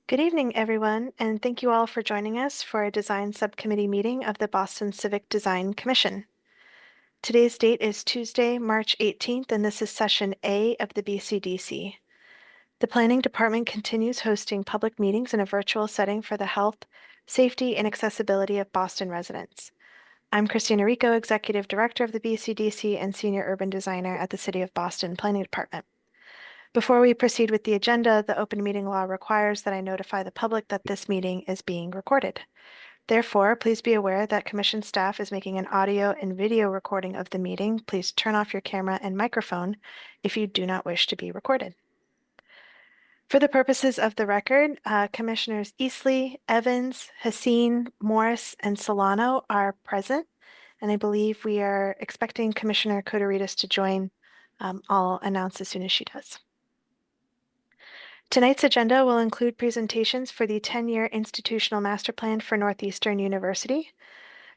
Good evening, everyone, and thank you all for joining us for a design subcommittee meeting of the Boston Civic Design Commission. Today's date is Tuesday, March 18th, and this is session A of the BCDC. The Planning Department continues hosting public meetings in a virtual setting for the health, safety, and accessibility of Boston residents. I'm Christina Rico, Executive Director of the BCDC and Senior Urban Designer at the City of Boston Planning Department. Before we proceed with the agenda, the open meeting law requires that I notify the public that this meeting is being recorded. Therefore, please be aware that Commission staff is making an audio and video recording of the meeting. Please turn off your camera and microphone if you do not wish to be recorded. For the purposes of the record, Commissioners Easley, Evans, Haseen, Morris, and Solano are present, and I believe we are expecting Commissioner Koterides to join. I'll announce as soon as she does. Tonight's agenda will include presentations for the 10-year institutional master plan for Northeastern University.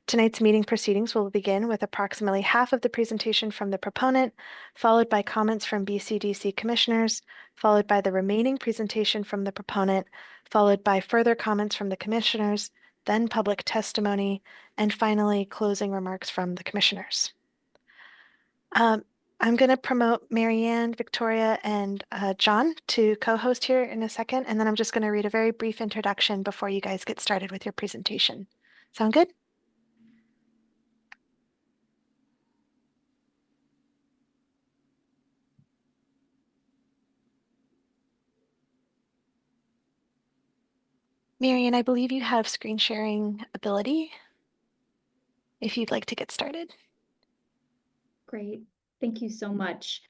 Tonight's meeting proceedings will begin with approximately half of the presentation from the proponent, followed by comments from BCDC commissioners, followed by the remaining presentation from the proponent, followed by further comments from the commissioners, then public testimony, and finally closing remarks from the commissioners. I'm going to promote Marianne, Victoria, and John to co-host here in a second, and then I'm just going to read a very brief introduction before you guys get started with your presentation. Sound good? Marianne, I believe you have screen sharing ability if you'd like to get started. Great. Thank you so much.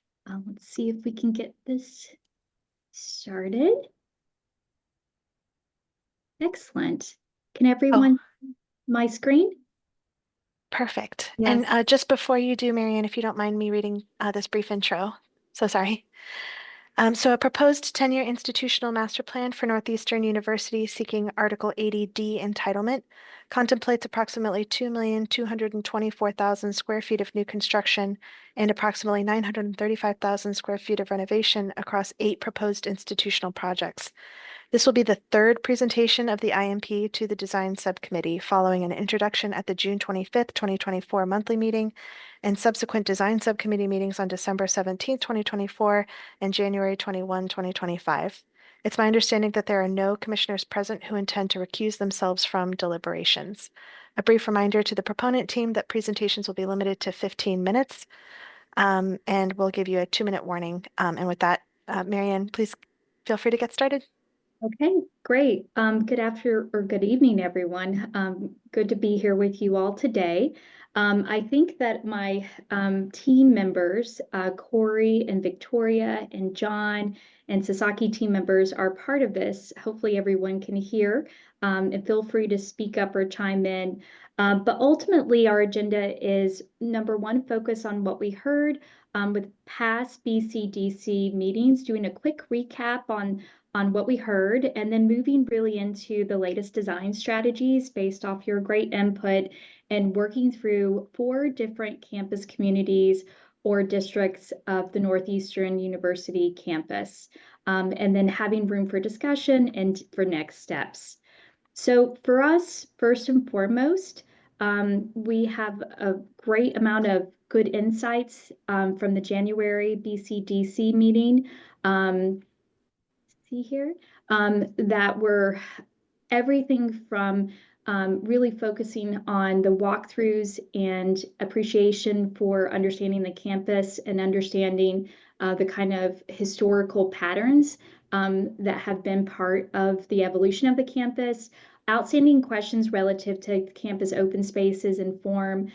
Let's see if we can get this started. Excellent. Can everyone see my screen? Perfect. Yes. And just before you do, Marianne, if you don't mind me reading this brief intro. So sorry. So a proposed 10-year institutional master plan for Northeastern University seeking Article 80D entitlement contemplates approximately 2,224,000 square feet of new construction and approximately 935,000 square feet of renovation across 8 proposed institutional projects. This will be the third presentation of the IMP to the Design Subcommittee following an introduction at the June 25th, 2024 monthly meeting and subsequent Design Subcommittee meetings on December 17th, 2024 and January 21, 2025. It's my understanding that there are no commissioners present who intend to recuse themselves from deliberations. A brief reminder to the proponent team that presentations will be limited to 15 minutes, and we'll give you a 2-minute warning. And with that, Marianne, please feel free to get started. Okay, great. Good afternoon or good evening, everyone. Good to be here with you all today. I think that my team members, Corey and Victoria and John and Sasaki team members are part of this. Hopefully everyone can hear and feel free to speak up or chime in. But ultimately our agenda is number one, focus on what we heard with past BCDC meetings, doing a quick recap on what we heard, and then moving really into the latest design strategies based off your great input and working through 4 different campus communities or districts of the Northeastern University campus, and then having room for discussion and for next steps. So for us, first and foremost, we have a great amount of good insights from the January BCDC meeting. See here, that were everything from really focusing on the walkthroughs and appreciation for understanding the campus and understanding the kind of historical patterns that have been part of the evolution of the campus, outstanding questions relative to campus open spaces and form,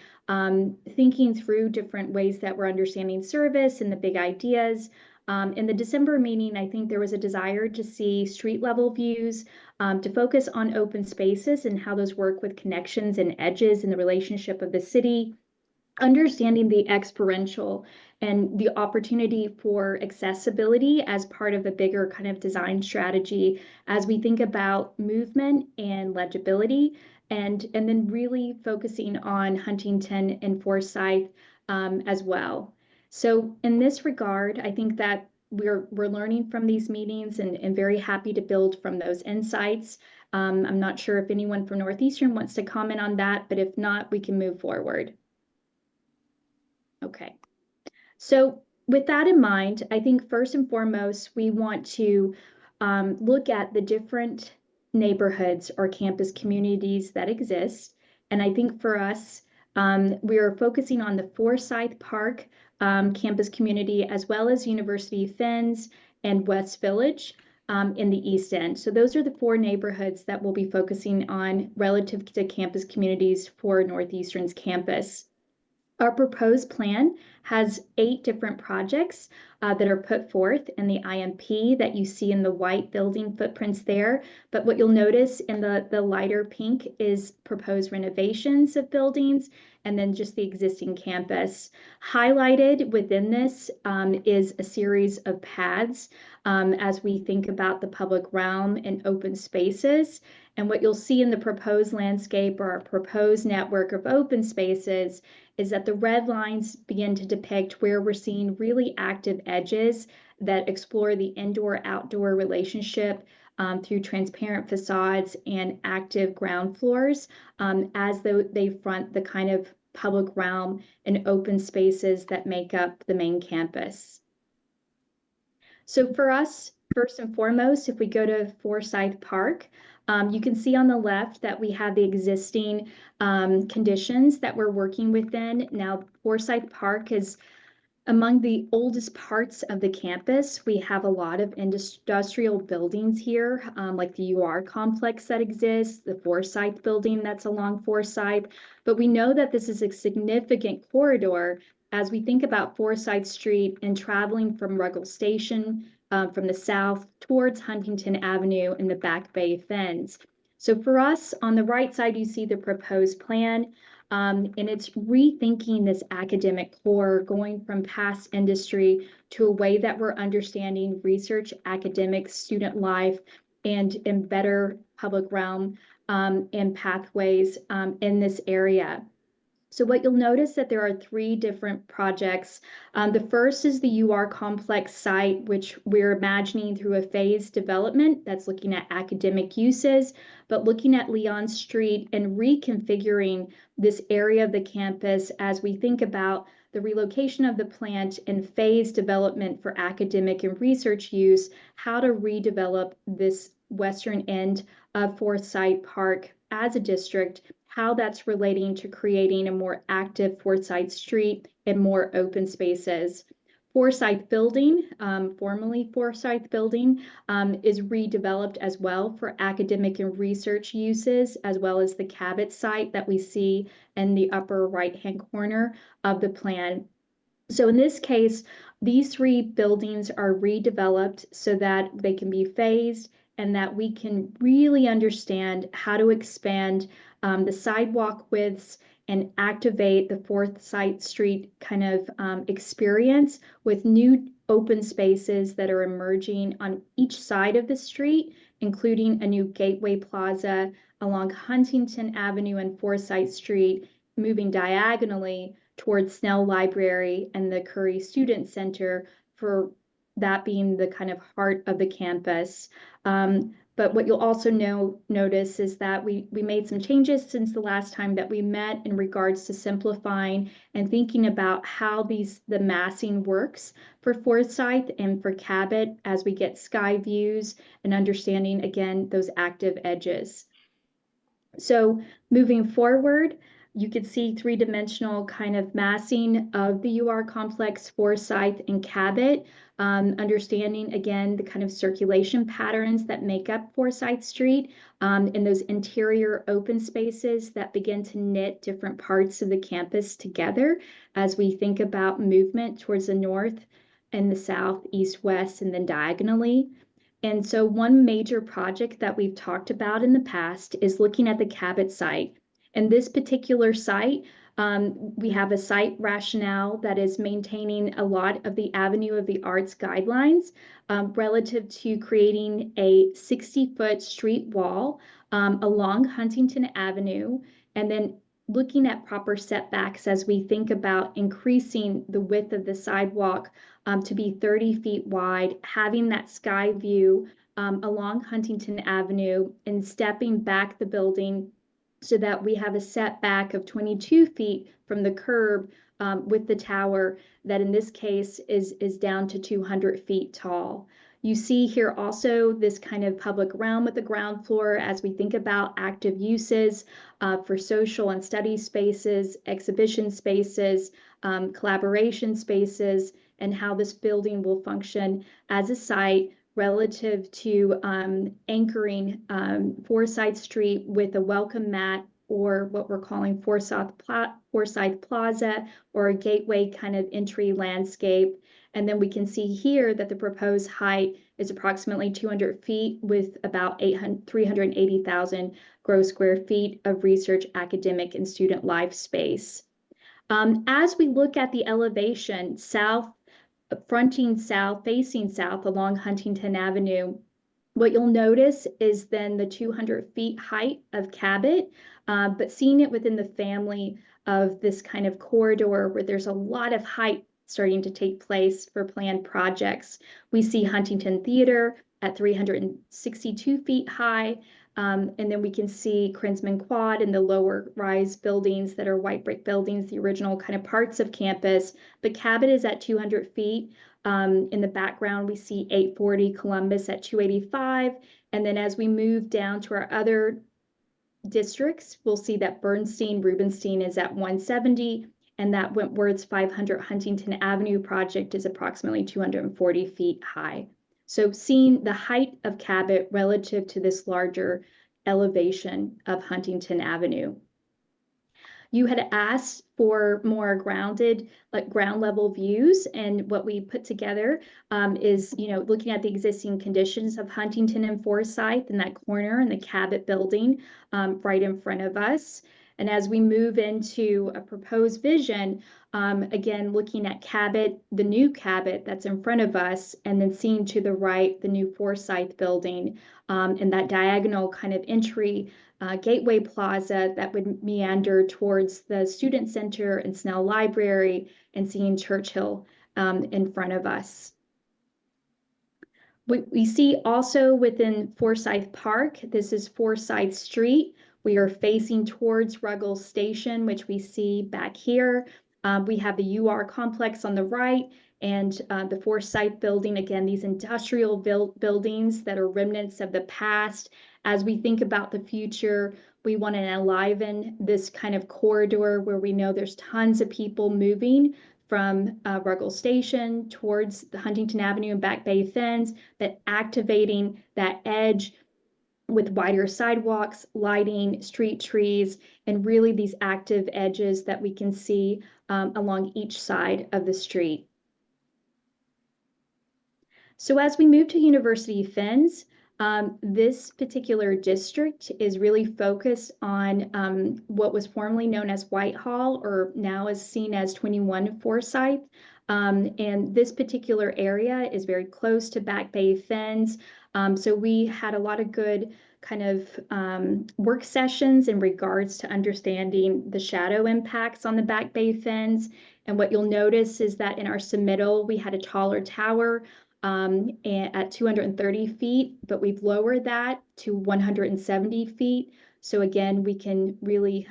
thinking through different ways that we're understanding service and the big ideas. In the December meeting, I think there was a desire to see street level views, to focus on open spaces and how those work with connections and edges in the relationship of the city, understanding the experiential and the opportunity for accessibility as part of a bigger kind of design strategy as we think about movement and legibility, and then really focusing on Huntington and Forsyth as well. So in this regard, I think that we're learning from these meetings and very happy to build from those insights. I'm not sure if anyone from Northeastern wants to comment on that, but if not, we can move forward. Okay. So with that in mind, I think first and foremost, we want to look at the different neighborhoods or campus communities that exist. And I think for us, we are focusing on the Forsyth Park campus community, as well as University Fens and West Village in the East End. So those are the four neighborhoods that we'll be focusing on relative to campus communities for Northeastern's campus. Our proposed plan has 8 different projects that are put forth in the IMP that you see in the white building footprints there. But what you'll notice in the lighter pink is proposed renovations of buildings and then just the existing campus. Highlighted within this is a series of paths as we think about the public realm and open spaces. And what you'll see in the proposed landscape or our proposed network of open spaces is that the red lines begin to depict where we're seeing really active edges that explore the indoor-outdoor relationship through transparent facades and active ground floors as though they front the kind of public realm and open spaces that make up the main campus. So for us, first and foremost, if we go to Forsyth Park, you can see on the left that we have the existing conditions that we're working within. Now, Forsyth Park is among the oldest parts of the campus. We have a lot of industrial buildings here, like the UR complex that exists, the Forsyth building that's along Forsyth. But we know that this is a significant corridor as we think about Forsyth Street and traveling from Ruggles Station from the south towards Huntington Avenue and the Back Bay Fens. So for us, on the right side, you see the proposed plan. And it's rethinking this academic core, going from past industry to a way that we're understanding research, academic, student life, and in better public realm and pathways in this area. So what you'll notice that there are 3 different projects. The first is the UR complex site, which we're imagining through a phased development that's looking at academic uses, but looking at Leon Street and reconfiguring this area of the campus as we think about the relocation of the plant and phased development for academic and research use, how to redevelop this western end of Forsyth Park as a district, how that's relating to creating a more active Forsyth Street and more open spaces. Forsyth Building, formerly Forsyth Building, is redeveloped as well for academic and research uses, as well as the Cabot site that we see in the upper right-hand corner of the plan. So in this case, these 3 buildings are redeveloped so that they can be phased and that we can really understand how to expand the sidewalk widths and activate the Forsyth Street kind of experience with new open spaces that are emerging on each side of the street, including a new Gateway Plaza along Huntington Avenue and Forsyth Street, moving diagonally towards Snell Library and the Curry Student Center, for that being the kind of heart of the campus. But what you'll also notice is that we made some changes since the last time that we met in regards to simplifying and thinking about how the massing works for Forsyth and for Cabot as we get sky views and understanding, again, those active edges. So moving forward, you could see 3-dimensional kind of massing of the UR complex, Forsyth, and Cabot, understanding, again, the kind of circulation patterns that make up Forsyth Street in those interior open spaces that begin to knit different parts of the campus together as we think about movement towards the north and the south, east, west, and then diagonally. And so one major project that we've talked about in the past is looking at the Cabot site. And this particular site, we have a site rationale that is maintaining a lot of the Avenue of the Arts guidelines relative to creating a 60-foot street wall along Huntington Avenue, and then looking at proper setbacks as we think about increasing the width of the sidewalk to be 30 feet wide, having that sky view along Huntington Avenue and stepping back the building so that we have a setback of 22 feet from the curb with the tower that in this case is down to 200 feet tall. You see here also this kind of public realm with the ground floor as we think about active uses for social and study spaces, exhibition spaces, collaboration spaces, and how this building will function as a site relative to anchoring Forsyth Street with a welcome mat or what we're calling Forsyth Plaza or a gateway kind of entry landscape. And then we can see here that the proposed height is approximately 200 feet with about 380,000 gross square feet of research, academic, and student life space. As we look at the elevation facing south along Huntington Avenue, what you'll notice is then the 200 feet height of Cabot, but seeing it within the family of this kind of corridor where there's a lot of height starting to take place for planned projects. We see Huntington Theater at 362 feet high, and then we can see Krinsman Quad and the lower rise buildings that are white brick buildings, the original kind of parts of campus. But Cabot is at 200 feet. In the background, we see 840 Columbus at 285. And then as we move down to our other districts, we'll see that Rubenstein is at 170, and that Wentworth's 500 Huntington Avenue project is approximately 240 feet high. So seeing the height of Cabot relative to this larger elevation of Huntington Avenue. You had asked for more grounded, like ground level views, and what we put together is, looking at the existing conditions of Huntington and Forsyth in that corner in the Cabot building right in front of us. And as we move into a proposed vision, again, looking at Cabot, the new Cabot that's in front of us, and then seeing to the right, the new Forsyth building, and that diagonal kind of entry gateway plaza that would meander towards the Student Center and Snell Library, and seeing Churchill in front of us. We see also within Forsyth Park, this is Forsyth Street. We are facing towards Ruggles Station, which we see back here. We have the UR complex on the right and the Forsyth building. Again, these industrial buildings that are remnants of the past. As we think about the future, we want to enliven this kind of corridor where we know there's tons of people moving from Ruggles Station towards the Huntington Avenue and Back Bay Fens, but activating that edge with wider sidewalks, lighting, street trees, and really these active edges that we can see along each side of the street. So as we move to University Fens, this particular district is really focused on what was formerly known as Whitehall, or now is seen as 21 Forsyth. And this particular area is very close to Back Bay Fens. So we had a lot of good kind of work sessions in regards to understanding the shadow impacts on the Back Bay Fens. And what you'll notice is that in our submittal, we had a taller tower at 230 feet, but we've lowered that to 170 feet. So again, we can really,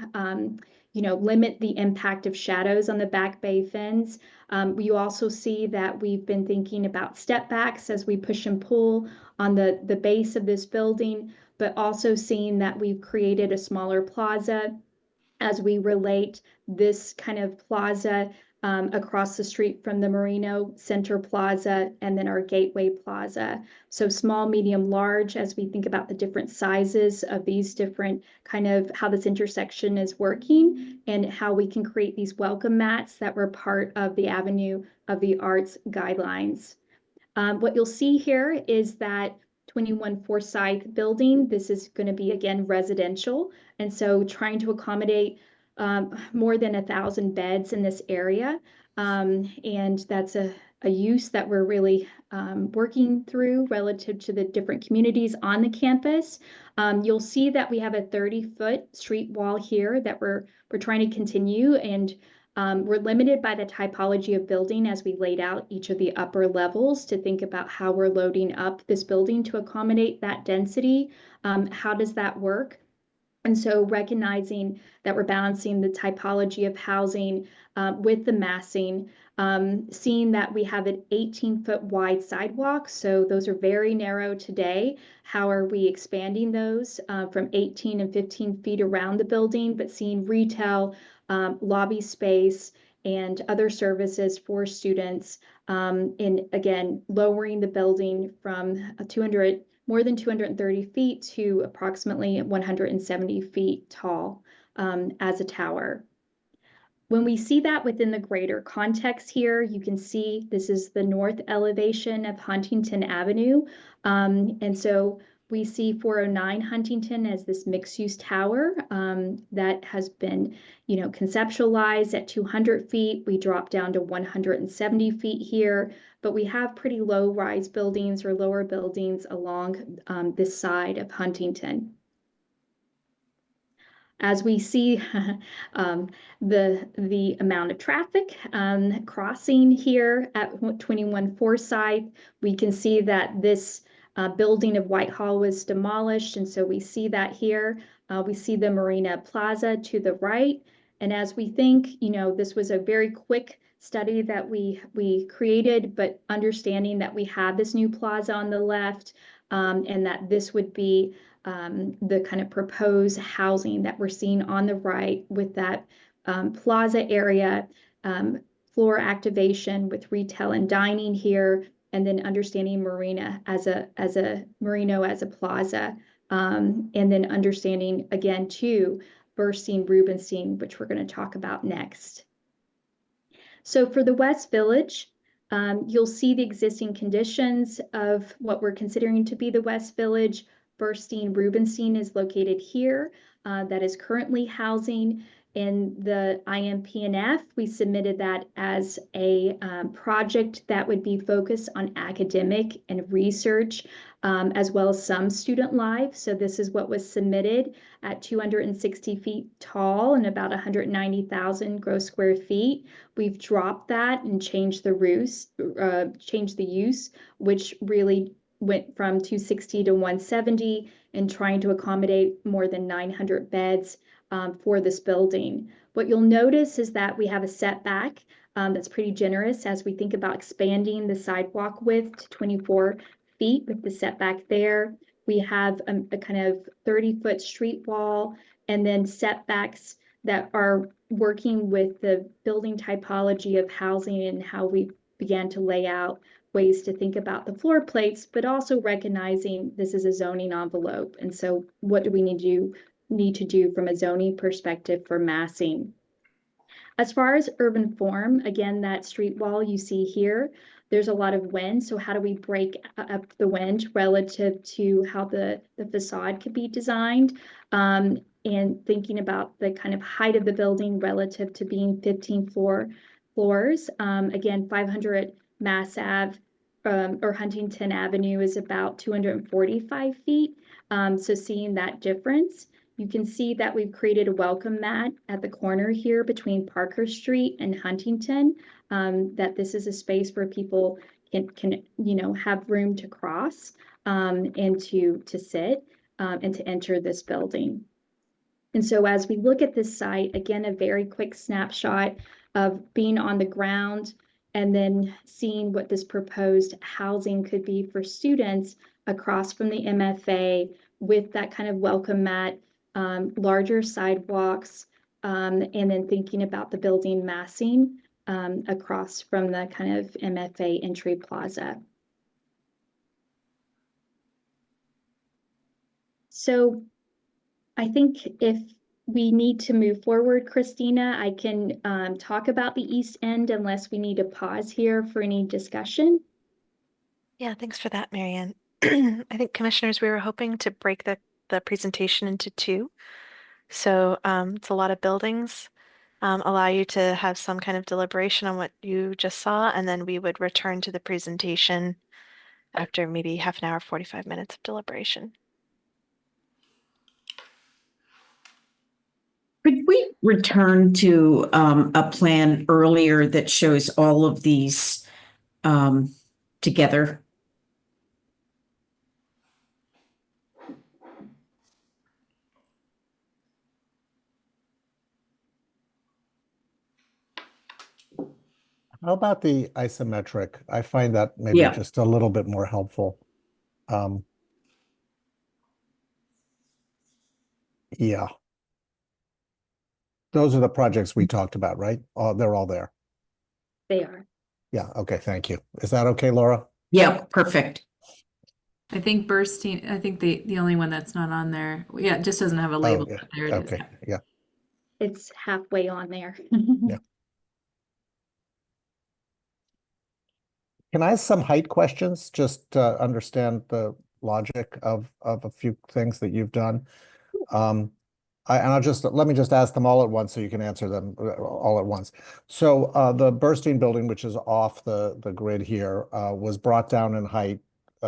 limit the impact of shadows on the Back Bay Fens. You also see that we've been thinking about step backs as we push and pull on the base of this building, but also seeing that we've created a smaller plaza as we relate this kind of plaza across the street from the Merino Center Plaza and then our Gateway Plaza. So small, medium, large, as we think about the different sizes of these different kind of how this intersection is working and how we can create these welcome mats that were part of the Avenue of the Arts guidelines. What you'll see here is that 21 Forsyth building, this is going to be, again, residential. And so trying to accommodate more than 1,000 beds in this area. And that's a a use that we're really working through relative to the different communities on the campus. You'll see that we have a 30-foot street wall here that we're trying to continue, and we're limited by the typology of building as we laid out each of the upper levels to think about how we're loading up this building to accommodate that density. How does that work? And so recognizing that we're balancing the typology of housing with the massing, seeing that we have an 18-foot wide sidewalk, so those are very narrow today. How are we expanding those from 18 and 15 feet around the building, but seeing retail, lobby space, and other services for students, and again, lowering the building from 200 more than 230 feet to approximately 170 feet tall as a tower. When we see that within the greater context here, you can see this is the north elevation of Huntington Avenue. And so we see 409 Huntington as this mixed-use tower that has been, conceptualized at 200 feet. We drop down to 170 feet here, but we have pretty low-rise buildings or lower buildings along this side of Huntington. As we see the amount of traffic crossing here at 21 Forsyth, we can see that this building of Whitehall was demolished, and so we see that here. We see the Marina Plaza to the right, and as we think, this was a very quick study that we created, but understanding that we had this new plaza on the left, and that this would be the kind of proposed housing that we're seeing on the right with that plaza area, floor activation with retail and dining here, and then understanding Marina as a Merino as a plaza, and then understanding again too Burstein Rubenstein, which we're going to talk about next. So for the West Village, you'll see the existing conditions of what we're considering to be the West Village. Burstein Rubenstein is located here. That is currently housing in the IMP&F. We submitted that as a project that would be focused on academic and research, as well as some student life. So this is what was submitted at 260 feet tall and about 190,000 gross square feet. We've dropped that and changed the use, which really went from 260 to 170 and trying to accommodate more than 900 beds for this building. What you'll notice is that we have a setback that's pretty generous as we think about expanding the sidewalk width to 24 feet with the setback there. We have a kind of 30-foot street wall and then setbacks that are working with the building typology of housing and how we began to lay out ways to think about the floor plates, but also recognizing this is a zoning envelope. And so what do we need to do from a zoning perspective for massing? As far as urban form, again, that street wall you see here, there's a lot of wind. So how do we break up the wind relative to how the facade could be designed? And thinking about the kind of height of the building relative to being 15 floors. Again, 500 Mass Ave or Huntington Avenue is about 245 feet. So seeing that difference, you can see that we've created a welcome mat at the corner here between Parker Street and Huntington, that this is a space where people can have room to cross and to sit and to enter this building. And so as we look at this site, again, a very quick snapshot of being on the ground and then seeing what this proposed housing could be for students across from the MFA with that kind of welcome mat, larger sidewalks, and then thinking about the building massing across from the kind of MFA entry plaza. So I think if we need to move forward, Christina, I can talk about the East End unless we need to pause here for any discussion. Yeah, thanks for that, Marianne. I think commissioners, we were hoping to break the presentation into two. So it's a lot of buildings. allow you to have some kind of deliberation on what you just saw, and then we would return to the presentation after maybe half an hour, 45 minutes of deliberation. Could we return to a plan earlier that shows all of these together? How about the isometric? I find that maybe Yeah. just a little bit more helpful. Um, yeah. Those are the projects we talked about, right? Oh, they're all there. They are. Yeah, okay, thank you. Is that okay, Laura? Yeah, perfect. I think bursting, I think the only one that's not on there, yeah, it just doesn't have a Oh, label, yeah, but there it is. okay, yeah. It's halfway on there. Yeah. Can I ask some height questions, just to understand the logic of a few things that you've done? Let me just ask them all at once so you can answer them all at once. So the Burstein building, which is off the grid here, was brought down in height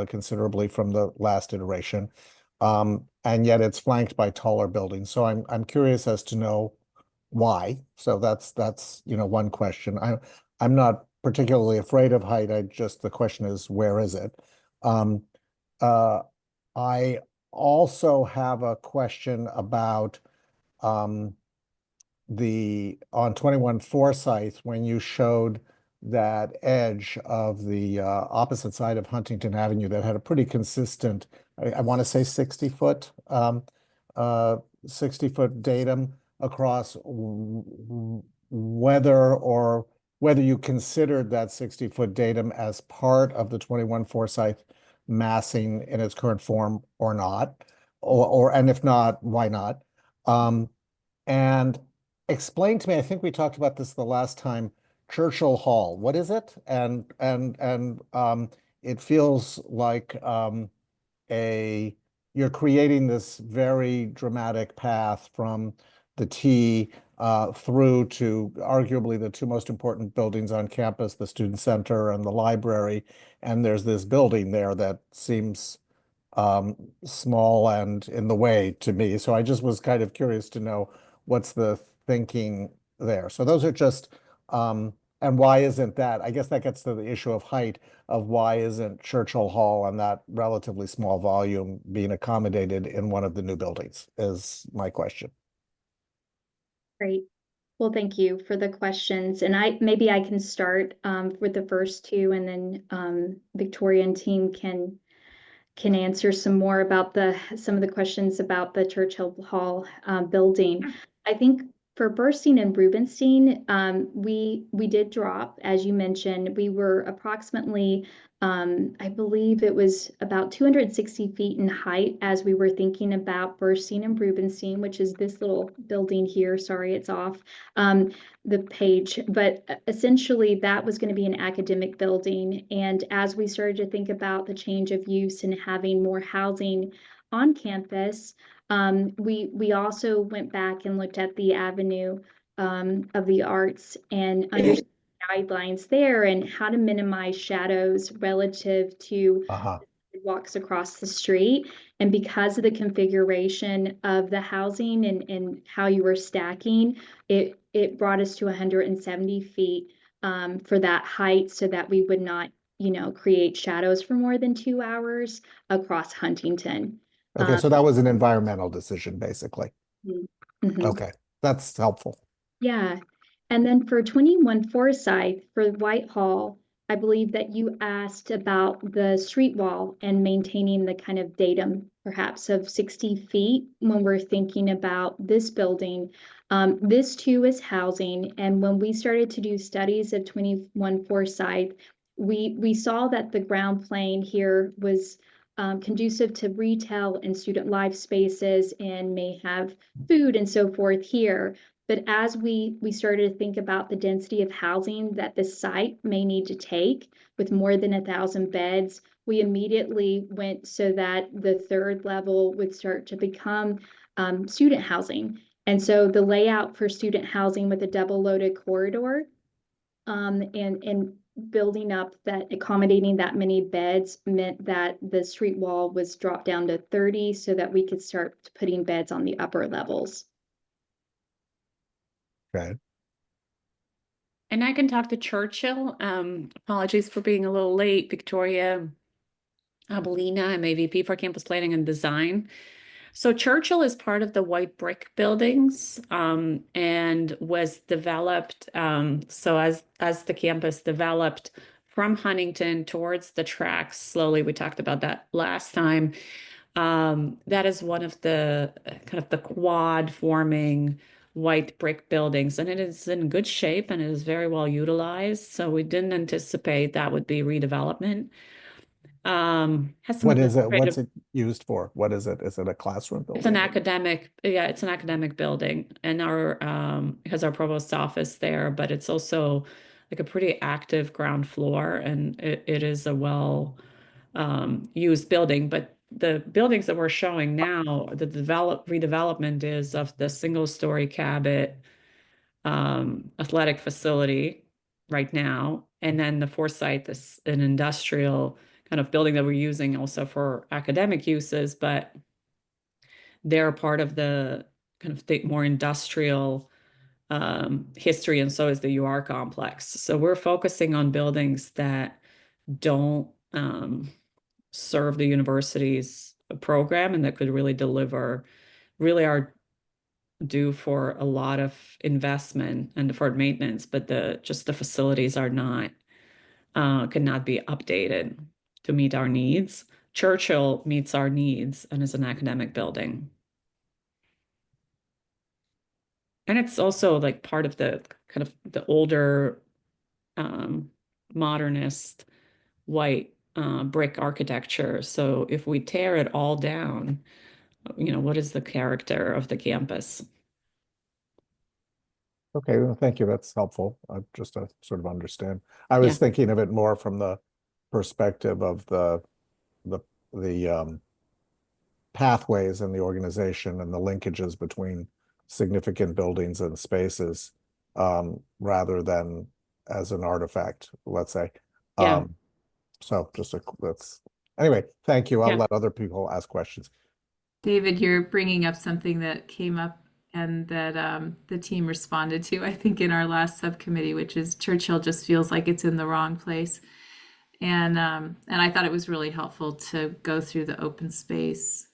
considerably from the last iteration. And yet it's flanked by taller buildings. So I'm curious as to know why. So that's one question. I'm not particularly afraid of height. The question is, where is it? Um, I also have a question about on 21 Forsyth, when you showed that edge of the opposite side of Huntington Avenue that had a pretty consistent, I want to say 60-foot 60-foot datum across, whether you considered that 60-foot datum as part of the 21 Forsyth massing in its current form or not, and if not, why not? And explain to me, I think we talked about this the last time, Churchill Hall. What is it? And it feels like you're creating this very dramatic path from the T through to arguably the two most important buildings on campus, the student center and the library. And there's this building there that seems small and in the way to me. So I just was kind of curious to know what's the thinking there. So those are just, and why isn't that? I guess that gets to the issue of height, of why isn't Churchill Hall and that relatively small volume being accommodated in one of the new buildings, is my question. Great. Well, thank you for the questions. And maybe I can start with the first two, and then Victoria and team can answer some more about some of the questions about the Churchill Hall building. I think for Burstein and Rubenstein, we did drop, as you mentioned. We were approximately, I believe it was about 260 feet in height as we were thinking about Burstein and Rubenstein, which is this little building here. Sorry, it's off the page, but essentially that was going to be an academic building. And as we started to think about the change of use and having more housing on campus, we also went back and looked at the Avenue of the Arts and understood guidelines there and how to minimize shadows relative to walks across the street. And because of the configuration of the housing and how you were stacking, it brought us to 170 feet for that height, so that we would not, create shadows for more than 2 hours across Huntington. Okay, so that was an environmental decision, basically. Mhm. Okay, that's helpful. Yeah. And then for 21 Forsyth, for Whitehall, I believe that you asked about the street wall and maintaining the kind of datum perhaps of 60 feet when we're thinking about this building. This too is housing. And when we started to do studies of 21 Forsyth, we saw that the ground plane here was conducive to retail and student life spaces and may have food and so forth here. But as we started to think about the density of housing that the site may need to take with more than 1,000 beds, we immediately went so that the third level would start to become student housing. And so the layout for student housing with a double loaded corridor and building up that, accommodating that many beds meant that the street wall was dropped down to 30 so that we could start putting beds on the upper levels. Okay. And I can talk to Churchill. Apologies for being a little late. Victoria Abelina, I'm AVP for Campus Planning and Design. So Churchill is part of the white brick buildings and was developed. So as the campus developed from Huntington towards the tracks slowly, we talked about that last time. That is one of the kind of the quad forming white brick buildings, and it is in good shape and it is very well utilized. So we didn't anticipate that would be redevelopment. Has some What is it? What's administrative. it used for? What is it? Is it a classroom It's an building? academic, yeah, it's an academic building, and our has our provost office there, but it's also like a pretty active ground floor, and it is a well used building. But the buildings that we're showing now, the redevelopment is of the single story Cabot athletic facility right now, and then the Forsyth is an industrial kind of building that we're using also for academic uses, but they're part of the kind of the more industrial history, and so is the UR complex. So we're focusing on buildings that don't serve the university's program and that could really deliver, really are due for a lot of investment and deferred maintenance, but just the facilities are not cannot be updated to meet our needs. Churchill meets our needs and is an academic building. And it's also like part of the kind of the older modernist white brick architecture. So if we tear it all down, what is the character of the campus? Okay, well, thank you. That's helpful. Just to sort of understand. I was Yeah. thinking of it more from the perspective of the pathways in the organization and the linkages between significant buildings and spaces, rather than as an artifact, let's say. Yeah. So anyway, thank you. I'll Yeah. let other people ask questions. David, you're bringing up something that came up and that the team responded to, I think, in our last subcommittee, which is Churchill just feels like it's in the wrong place. And I thought it was really helpful to go through the open space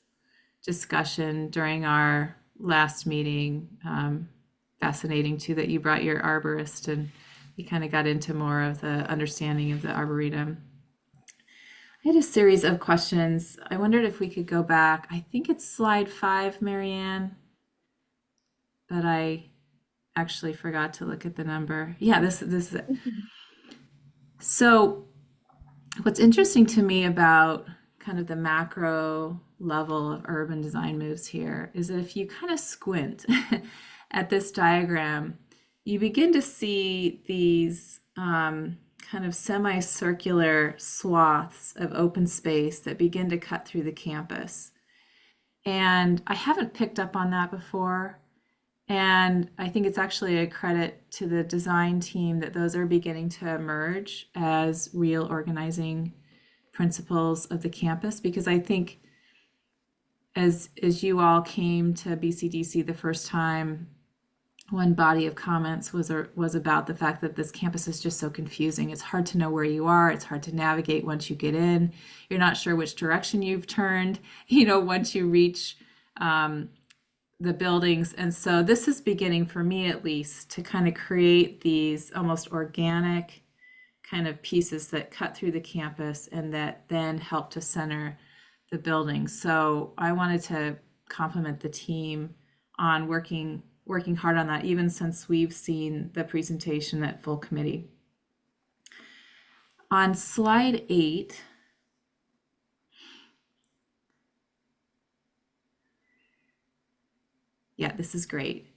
discussion during our last meeting. Fascinating too that you brought your arborist and you kind of got into more of the understanding of the arboretum. I had a series of questions. I wondered if we could go back. I think it's slide 5, Marianne, but I actually forgot to look at the number. Yeah, this is it. So what's interesting to me about kind of the macro level of urban design moves here is that if you kind of squint at this diagram, you begin to see these kind of semicircular swaths of open space that begin to cut through the campus. And I haven't picked up on that before. And I think it's actually a credit to the design team that those are beginning to emerge as real organizing principles of the campus, because I think as you all came to BCDC the first time, one body of comments was about the fact that this campus is just so confusing. It's hard to know where you are. It's hard to navigate once you get in. You're not sure which direction you've turned, once you reach the buildings. And so this is beginning, for me at least, to kind of create these almost organic kind of pieces that cut through the campus and that then help to center the building. So I wanted to compliment the team on working hard on that, even since we've seen the presentation at full committee. On slide 8, yeah, this is great.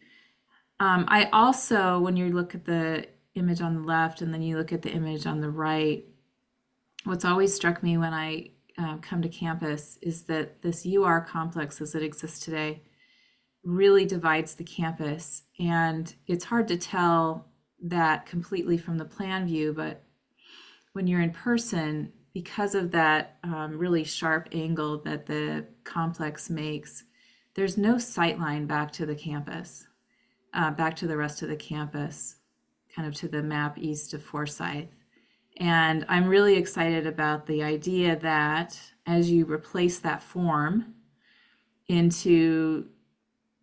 I also, when you look at the image on the left and then you look at the image on the right, what's always struck me when I come to campus is that this UR complex as it exists today really divides the campus. And it's hard to tell that completely from the plan view, but when you're in person, because of that really sharp angle that the complex makes, there's no sight line back to the campus, back to the rest of the campus, kind of to the map east of Forsyth. And I'm really excited about the idea that as you replace that form into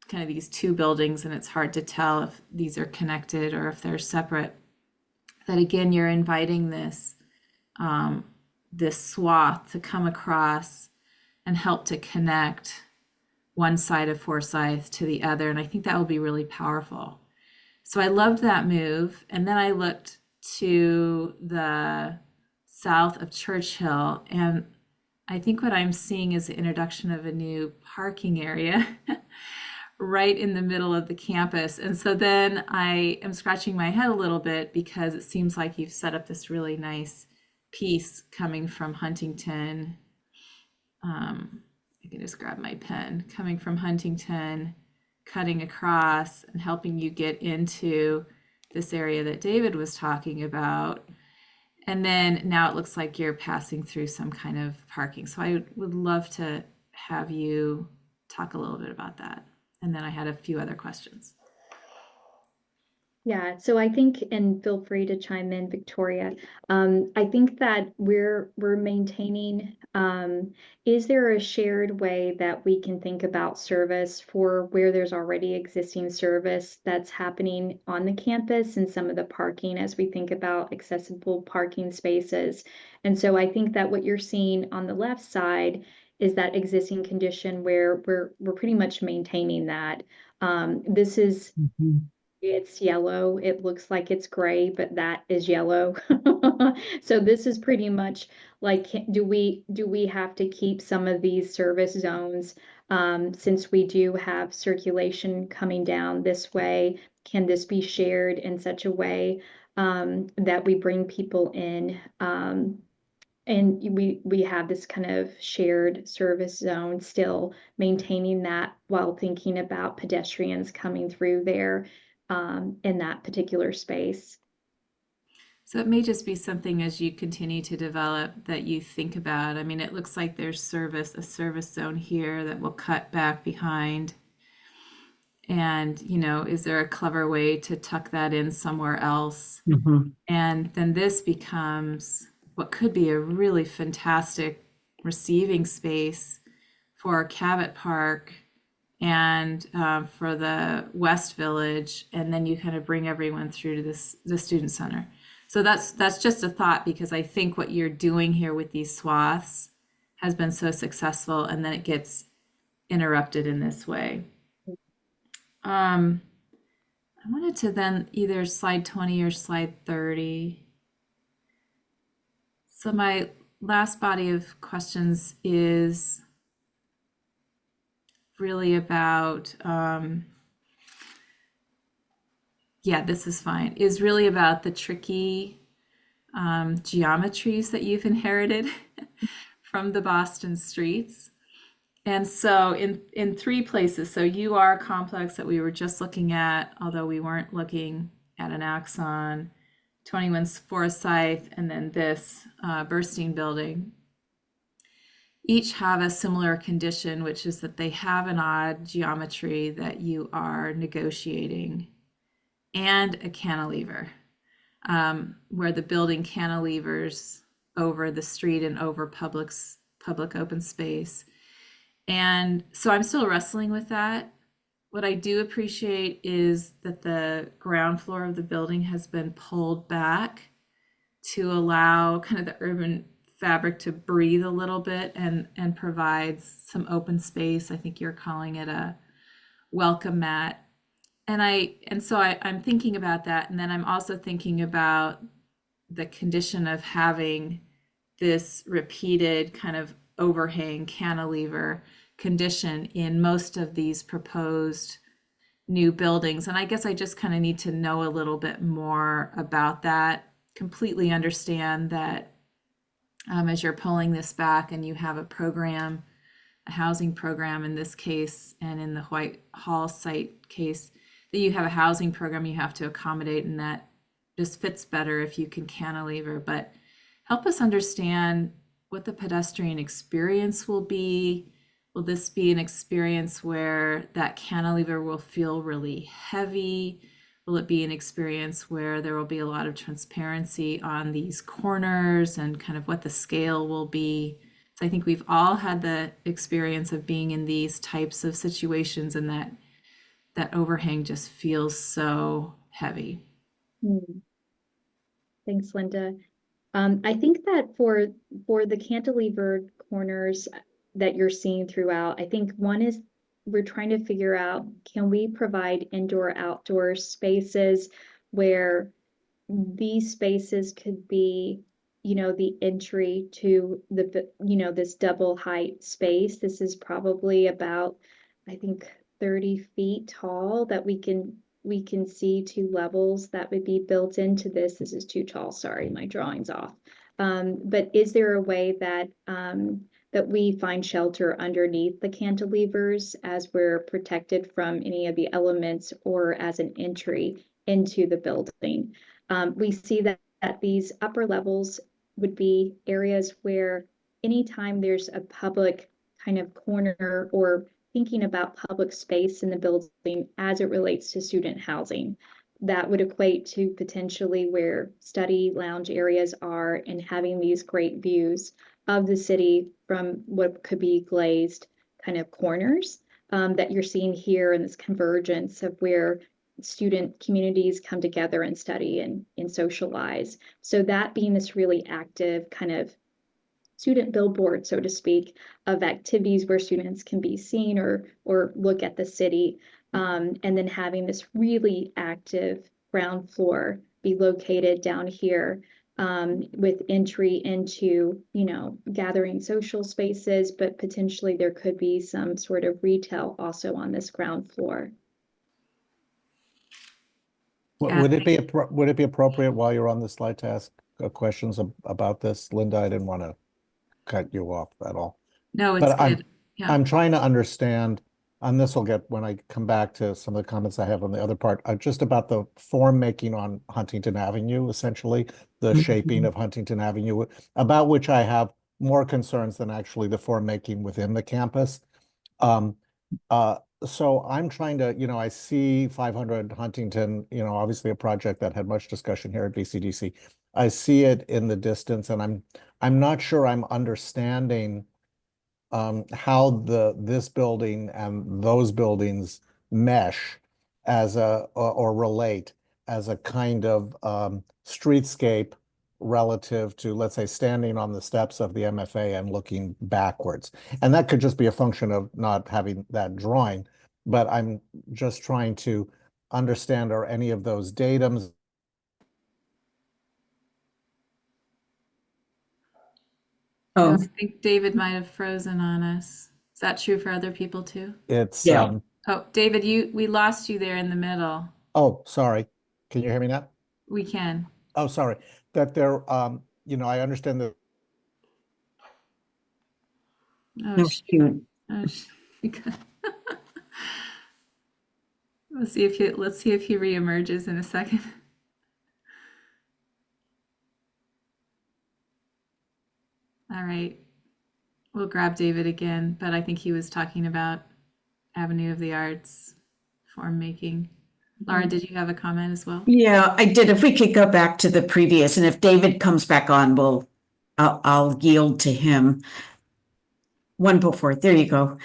kind of these two buildings, and it's hard to tell if these are connected or if they're separate, that again, you're inviting this this swath to come across and help to connect one side of Forsyth to the other. And I think that will be really powerful. So I loved that move. And then I looked to the south of Churchill, and I think what I'm seeing is the introduction of a new parking area right in the middle of the campus. And so then I am scratching my head a little bit because it seems like you've set up this really nice piece coming from Huntington. I can just grab my pen, coming from Huntington, cutting across and helping you get into this area that David was talking about. And then now it looks like you're passing through some kind of parking. So I would love to have you talk a little bit about that. And then I had a few other questions. Yeah, so I think, and feel free to chime in, Victoria. I think that we're maintaining, is there a shared way that we can think about service for where there's already existing service that's happening on the campus and some of the parking as we think about accessible parking spaces? And so I think that what you're seeing on the left side is that existing condition where we're pretty much maintaining that. This is It's yellow. It looks like it's gray, but that is yellow. So this is pretty much like, do we have to keep some of these service zones since we do have circulation coming down this way? Can this be shared in such a way that we bring people in? And we have this kind of shared service zone, still maintaining that while thinking about pedestrians coming through there in that particular space. So it may just be something as you continue to develop that you think about. I mean, it looks like there's a service zone here that will cut back behind. And, you know, is there a clever way to tuck that in somewhere else? And then this becomes what could be a really fantastic receiving space for Cabot Park and for the West Village, and then you kind of bring everyone through to the student center. So that's just a thought, because I think what you're doing here with these swaths has been so successful, and then it gets interrupted in this way. I wanted to then either slide 20 or slide 30. So my last body of questions is really about, yeah, this is fine, is really about the tricky geometries that you've inherited from the Boston streets. And so in three places, so UR complex that we were just looking at, although we weren't looking at an axon, 21's Forsyth, and then this Burstein building, each have a similar condition, which is that they have an odd geometry that you are negotiating, and a cantilever, where the building cantilevers over the street and over public open space. And so I'm still wrestling with that. What I do appreciate is that the ground floor of the building has been pulled back to allow kind of the urban fabric to breathe a little bit and provides some open space. I think you're calling it a welcome mat. And so I'm thinking about that. And then I'm also thinking about the condition of having this repeated kind of overhang cantilever condition in most of these proposed new buildings. And I guess I just kind of need to know a little bit more about that. Completely understand that as you're pulling this back and you have a program a housing program in this case, and in the White Hall site case, that you have a housing program you have to accommodate, and that just fits better if you can cantilever. But help us understand what the pedestrian experience will be. Will this be an experience where that cantilever will feel really heavy? Will it be an experience where there will be a lot of transparency on these corners and kind of what the scale will be? So I think we've all had the experience of being in these types of situations, and that overhang just feels so heavy. Thanks, Linda. I think that for the cantilevered corners that you're seeing throughout, I think one is we're trying to figure out, can we provide indoor-outdoor spaces where these spaces could be, the entry to the, this double height space. This is probably about, I think, 30 feet tall that we can see 2 levels that would be built into this. This is too tall. Sorry, my drawing's off. But is there a way that that we find shelter underneath the cantilevers as we're protected from any of the elements, or as an entry into the building? We see that these upper levels would be areas where anytime there's a public kind of corner, or thinking about public space in the building as it relates to student housing, that would equate to potentially where study lounge areas are, and having these great views of the city from what could be glazed kind of corners that you're seeing here, in this convergence of where student communities come together and study and socialize. So that being this really active kind of student billboard, so to speak, of activities where students can be seen or look at the city, and then having this really active ground floor be located down here, with entry into, gathering social spaces, but potentially there could be some sort of retail also on this ground floor. Would it be appropriate, while you're on the slide, to ask questions about this? Linda, I didn't want to cut you off at all. No, it's But good. Yeah. I'm trying to understand, and this will get when I come back to some of the comments I have on the other part, just about the form making on Huntington Avenue, essentially the shaping of Huntington Avenue, about which I have more concerns than actually the form making within the campus. So I'm trying to, I see 500 Huntington, obviously a project that had much discussion here at BCDC. I see it in the distance, and I'm not sure I'm understanding how this building and those buildings mesh as or relate as a kind of streetscape relative to, let's say, standing on the steps of the MFA and looking backwards. And that could just be a function of not having that drawing, but I'm just trying to understand, are any of those datums? I Oh, think David might have frozen on us. Is that true for other people too? It's, Yeah. Oh, David, we lost you there in the middle. oh, sorry. Can you hear me now? We can. Oh, sorry. That there, I understand that. Oh, no, shoot. shoot. Oh, shoot. Let's see if he reemerges in a second. All right. We'll grab David again, but I think he was talking about Avenue of the Arts form making. Laura, did you have a comment as well? Yeah, I did. If we could go back to the previous, and if David comes back on, I'll yield to him. One before, there you go.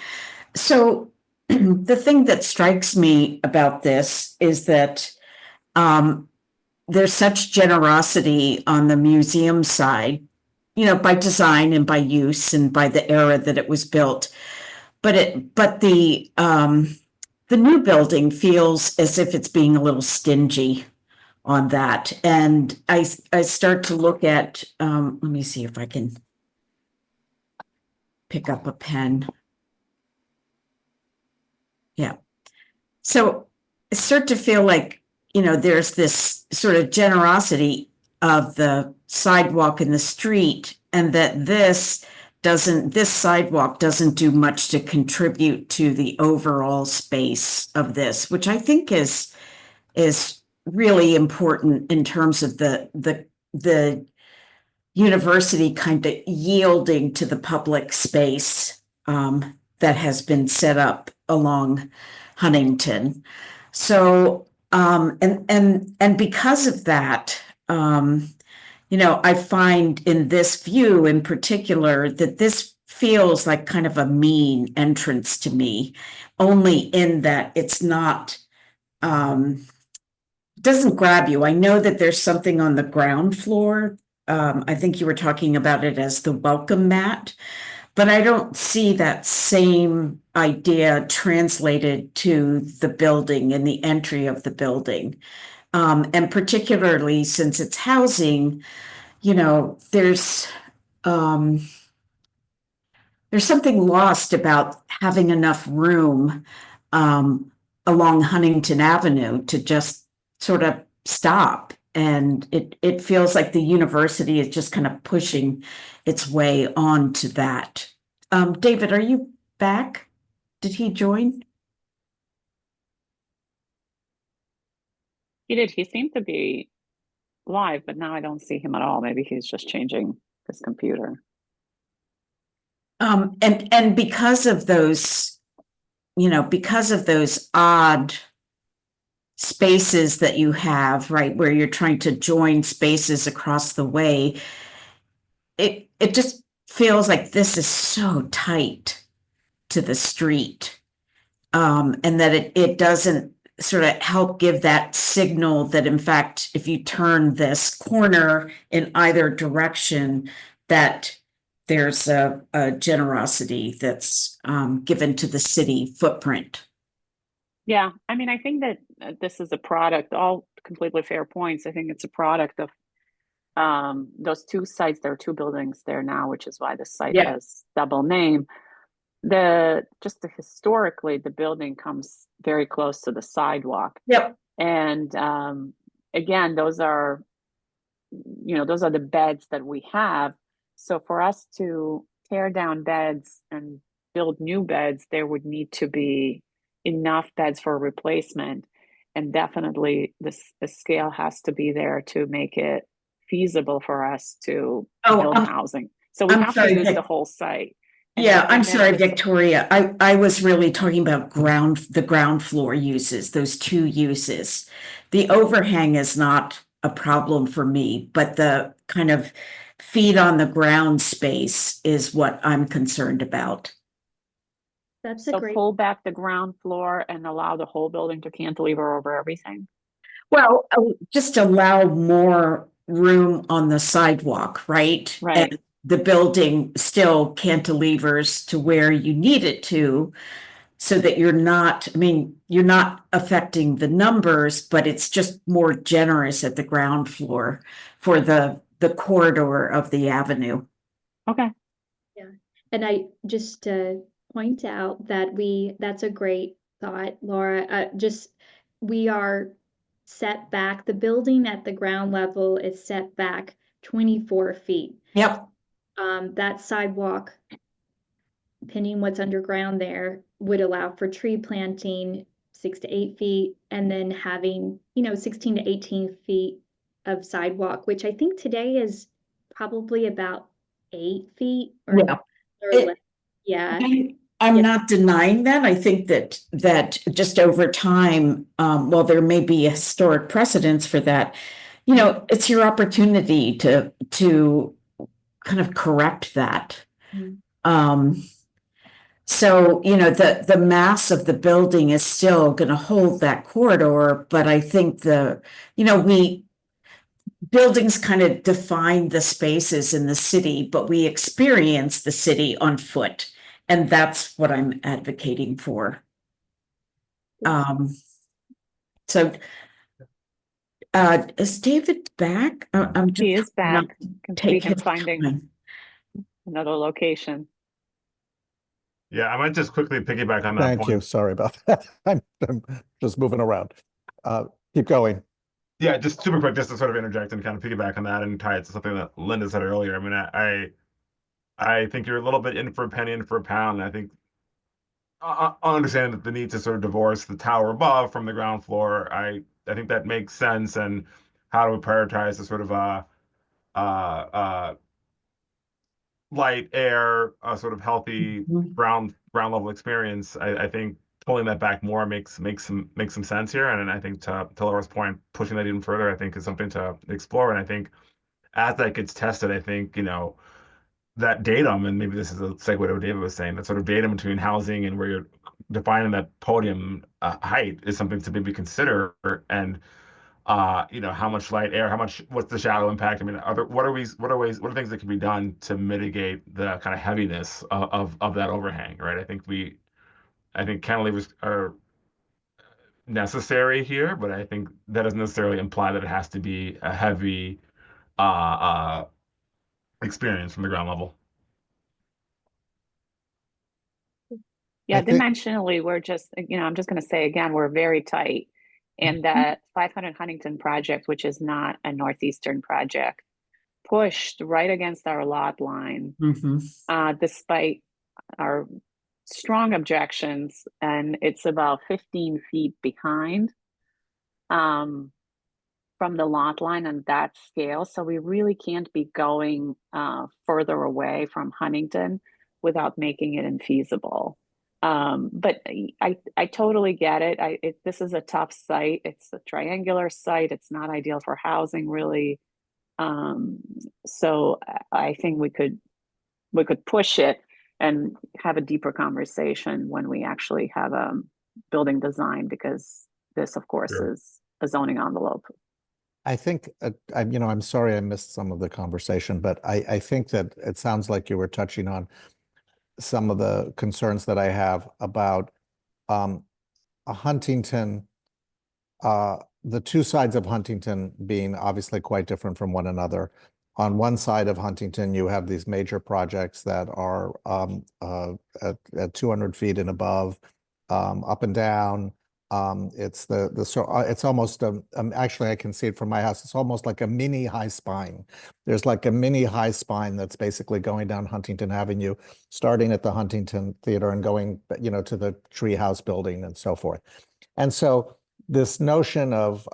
So the thing that strikes me about this is that there's such generosity on the museum side, by design and by use and by the era that it was built. But the new building feels as if it's being a little stingy on that. And I start to look at, let me see if I can pick up a pen. Yeah. So I start to feel like, there's this sort of generosity of the sidewalk and the street, and that this this sidewalk doesn't do much to contribute to the overall space of this, which I think is really important in terms of the university kind of yielding to the public space that has been set up along Huntington. So and because of that, I find in this view in particular that this feels like kind of a mean entrance to me, only in that it's not, doesn't grab you. I know that there's something on the ground floor. I think you were talking about it as the welcome mat, but I don't see that same idea translated to the building and the entry of the building. And particularly since it's housing, there's something lost about having enough room along Huntington Avenue to just sort of stop. And it feels like the university is just kind of pushing its way onto that. David, are you back? Did he join? He did. He seemed to be live, but now I don't see him at all. Maybe he's just changing his computer. And because of those, because of those odd spaces that you have, right, where you're trying to join spaces across the way, it just feels like this is so tight to the street, and that it doesn't sort of help give that signal that, in fact, if you turn this corner in either direction, that there's a generosity that's given to the city footprint. Yeah, I mean, I think that this is a product, all completely fair points. I think it's a product of those two sites. There are two buildings there now, which is why the site has double name. Historically, the building comes very close to the sidewalk. Yep. And again, those are the beds that we have. So for us to tear down beds and build new beds, there would need to be enough beds for replacement. And definitely the scale has to be there to make it feasible for us to build housing. So we have to use the whole site. Yeah, I'm sorry, Victoria. I was really talking about the ground floor uses, those two uses. The overhang is not a problem for me, but the kind of feet on the ground space is what I'm concerned about. That's so pull back the ground floor and allow the whole building to cantilever over everything. Well, just allow more room on the sidewalk, right? Right. And the building still cantilevers to where you need it to, so that you're not affecting the numbers, but it's just more generous at the ground floor for the corridor of the avenue. Okay. Yeah. And I just point out that that's a great thought, Laura. We are set back. The building at the ground level is set back 24 feet. Yep. That sidewalk, depending what's underground there, would allow for tree planting 6 to 8 feet, and then having 16 to 18 feet of sidewalk, which I think today is probably about 8 feet or less. Yeah. I'm not denying that. I think that just over time, while there may be a historic precedence for that, it's your opportunity to kind of correct that. Mm-hmm. So, the mass of the building is still going to hold that corridor, but I think buildings kind of define the spaces in the city, but we experience the city on foot. And that's what I'm advocating for. So is David back? He is back. Can see him finding another location. Yeah, I might just quickly piggyback on that Thank point. you. Sorry about that. I'm just moving around. Keep going. Yeah, just super quick, just to sort of interject and kind of piggyback on that and tie it to something that Linda said earlier. I mean, I think you're a little bit in for a penny, in for a pound. And I think I understand that the need to sort of divorce the tower above from the ground floor. I think that makes sense. And how do we prioritize the sort of uh, uh, light, air, sort of healthy Mhm. ground level experience? I think pulling that back more makes some sense here. And I think to Laura's point, pushing that even further, I think is something to explore. And I think as that gets tested, I think, that datum, and maybe this is a segue to what David was saying, that sort of datum between housing and where you're defining that podium height is something to maybe consider. And how much light, air, what's the shadow impact? I mean, what are things that can be done to mitigate the kind of heaviness of that overhang, right? I think cantilevers are necessary here, but I think that doesn't necessarily imply that it has to be a heavy uh, uh, experience from the ground level. Yeah, I think dimensionally, we're just, I'm just going to say again, we're very tight. And that 500 Huntington project, which is not a Northeastern project, pushed right against our lot line, despite our strong objections. And it's about 15 feet behind from the lot line on that scale. So we really can't be going further away from Huntington without making it infeasible. But I totally get it. This is a tough site. It's a triangular site. It's not ideal for housing, really. So I think we could push it and have a deeper conversation when we actually have a building design, because this, of course, Sure. is a zoning envelope. I think, I'm sorry I missed some of the conversation, but I think that it sounds like you were touching on some of the concerns that I have about a Huntington, the two sides of Huntington being obviously quite different from one another. On one side of Huntington, you have these major projects that are at 200 feet and above, up and down. It's almost actually I can see it from my house. It's almost like a mini high spine. There's like a mini high spine that's basically going down Huntington Avenue, starting at the Huntington Theater and going, to the Treehouse building and so forth. And so this notion of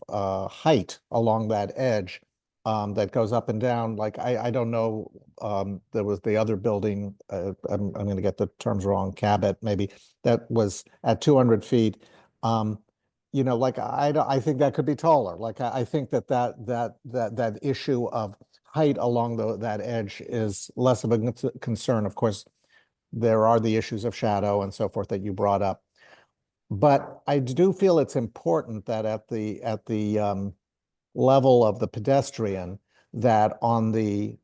height along that edge that goes up and down, like I don't know, there was the other building, I'm going to get the terms wrong, Cabot maybe, that was at 200 feet. Like I think that could be taller. Like I think that issue of height along that edge is less of a concern. Of course, there are the issues of shadow and so forth that you brought up. But I do feel it's important that at the level of the pedestrian, that on the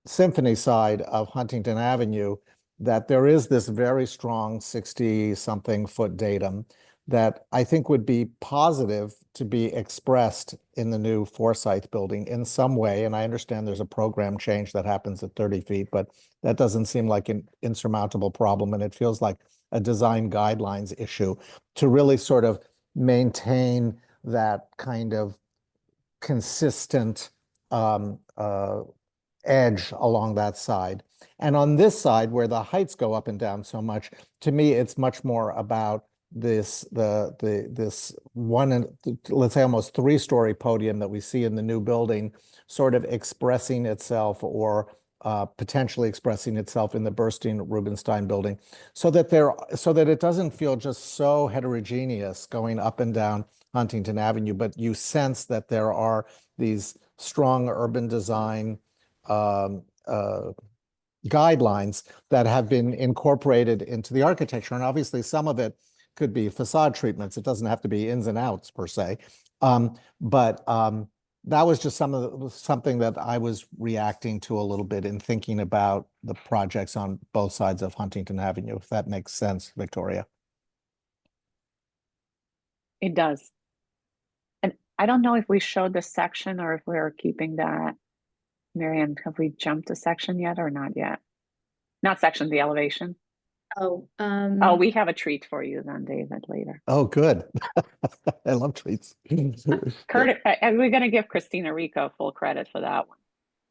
Symphony side of Huntington Avenue, that there is this very strong 60-something foot datum that I think would be positive to be expressed in the new Forsyth building in some way. And I understand there's a program change that happens at 30 feet, but that doesn't seem like an insurmountable problem. And it feels like a design guidelines issue to really sort of maintain that kind of consistent edge along that side. And on this side, where the heights go up and down so much, to me, it's much more about this one, let's say almost 3-story podium that we see in the new building, sort of expressing itself or potentially expressing itself in the bursting Rubenstein building, so that it doesn't feel just so heterogeneous going up and down Huntington Avenue, but you sense that there are these strong urban design guidelines that have been incorporated into the architecture. And obviously some of it could be facade treatments. It doesn't have to be ins and outs per se. But that was just something that I was reacting to a little bit in thinking about the projects on both sides of Huntington Avenue, if that makes sense, Victoria. It does. And I don't know if we showed this section or if we're keeping that. Miriam, have we jumped a section yet or not yet? Not section, the elevation. Oh, We have a treat for you then, David, later. Oh, good. I love treats. We're going to give Christina Rico full credit for that one.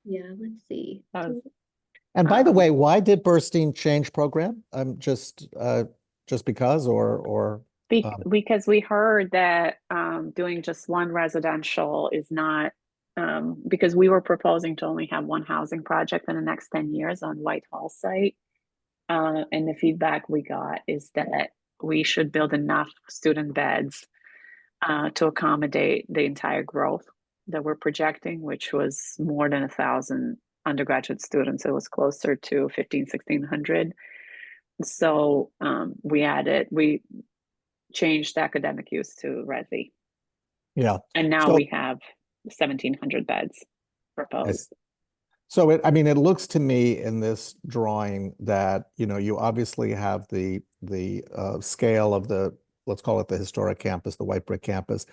Yeah, let's see. That was- And by the Um, way, why did Burstein change program? Just because or Because we heard that doing just one residential is not, because we were proposing to only have one housing project in the next 10 years on Whitehall site. And the feedback we got is that we should build enough student beds to accommodate the entire growth that we're projecting, which was more than 1,000 undergraduate students. It was closer to 1,500, 1,600. So we changed academic use to Resi. yeah. And now So we have 1,700 beds proposed. So it looks to me in this drawing that, you obviously have the scale of let's call it the historic campus, the white brick campus.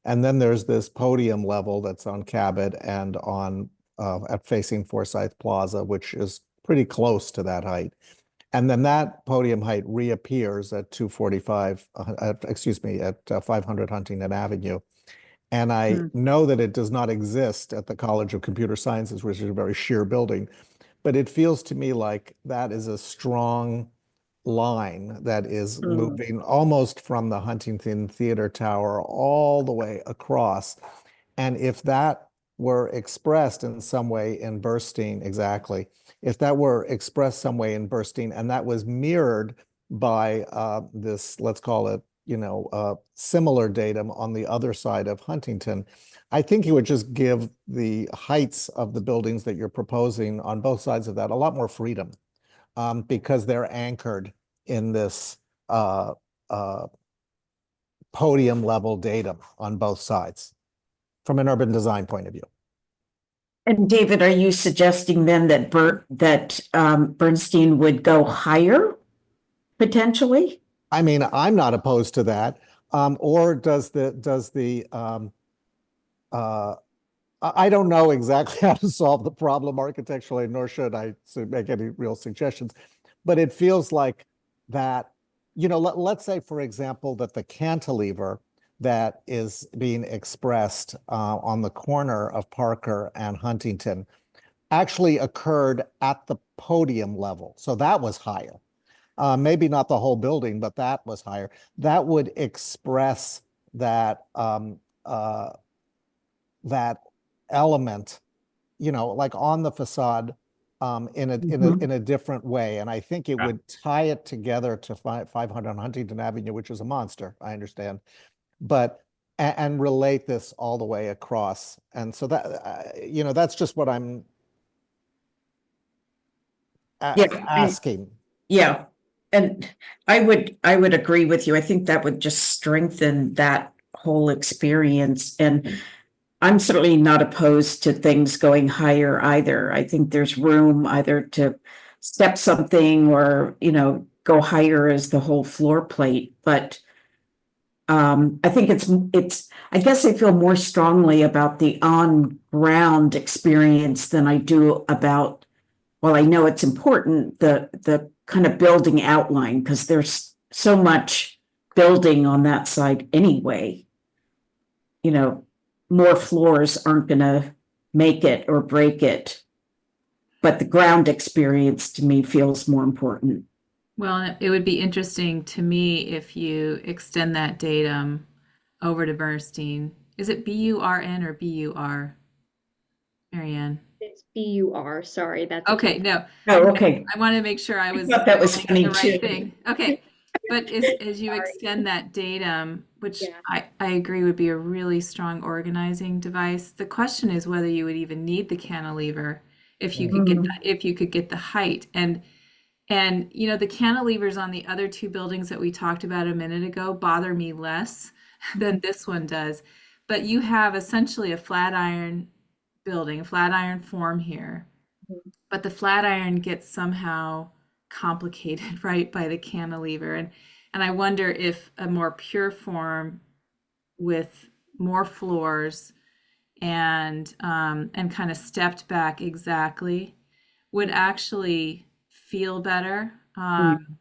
And then there's this podium level that's on Cabot and on at facing Forsyth Plaza, which is pretty close to that height. And then that podium height reappears at 245, at 500 Huntington Avenue. And I know that it does not exist at the College of Computer Sciences, which is a very sheer building, but it feels to me like that is a strong line that is moving almost from the Huntington Theater Tower all the way across. And if that were expressed in some way in Burstein, exactly, if that were expressed some way in Burstein and that was mirrored by this, let's call it, similar datum on the other side of Huntington, I think it would just give the heights of the buildings that you're proposing on both sides of that a lot more freedom, because they're anchored in this podium level datum on both sides from an urban design point of view. And David, are you suggesting then that Bernstein would go higher potentially? I mean, I'm not opposed to that. Or I don't know exactly how to solve the problem architecturally, nor should I make any real suggestions, but it feels like that, let's say, for example, that the cantilever that is being expressed on the corner of Parker and Huntington actually occurred at the podium level. So that was higher. Maybe not the whole building, but that was higher. That would express that that element, like on the facade, in a different way. And I think it would tie it together to 500 Huntington Avenue, which is a monster, I understand, but and relate this all the way across. And so that that's just what I'm asking. Yeah. And I would agree with you. I think that would just strengthen that whole experience. And I'm certainly not opposed to things going higher either. I think there's room either to step something or, go higher as the whole floor plate. But I think I guess I feel more strongly about the on-ground experience than I do about, well, I know it's important, the kind of building outline, because there's so much building on that side anyway. More floors aren't going to make it or break it, but the ground experience to me feels more important. Well, it would be interesting to me if you extend that datum over to Bernstein. Is it BURN or BUR, Marianne? It's BUR. Sorry, that's okay. No. Oh, okay. I want to make sure I was thought that was funny the right too. thing. Okay, but as you extend that datum, which I agree would be a really strong organizing device. The question is whether you would even need the cantilever if you could get the height. And the cantilevers on the other two buildings that we talked about a minute ago bother me less than this one does. But you have essentially a flat iron building, a flat iron form here. But the flat iron gets somehow complicated, right, by the cantilever. And I wonder if a more pure form with more floors and kind of stepped back exactly would actually feel better, and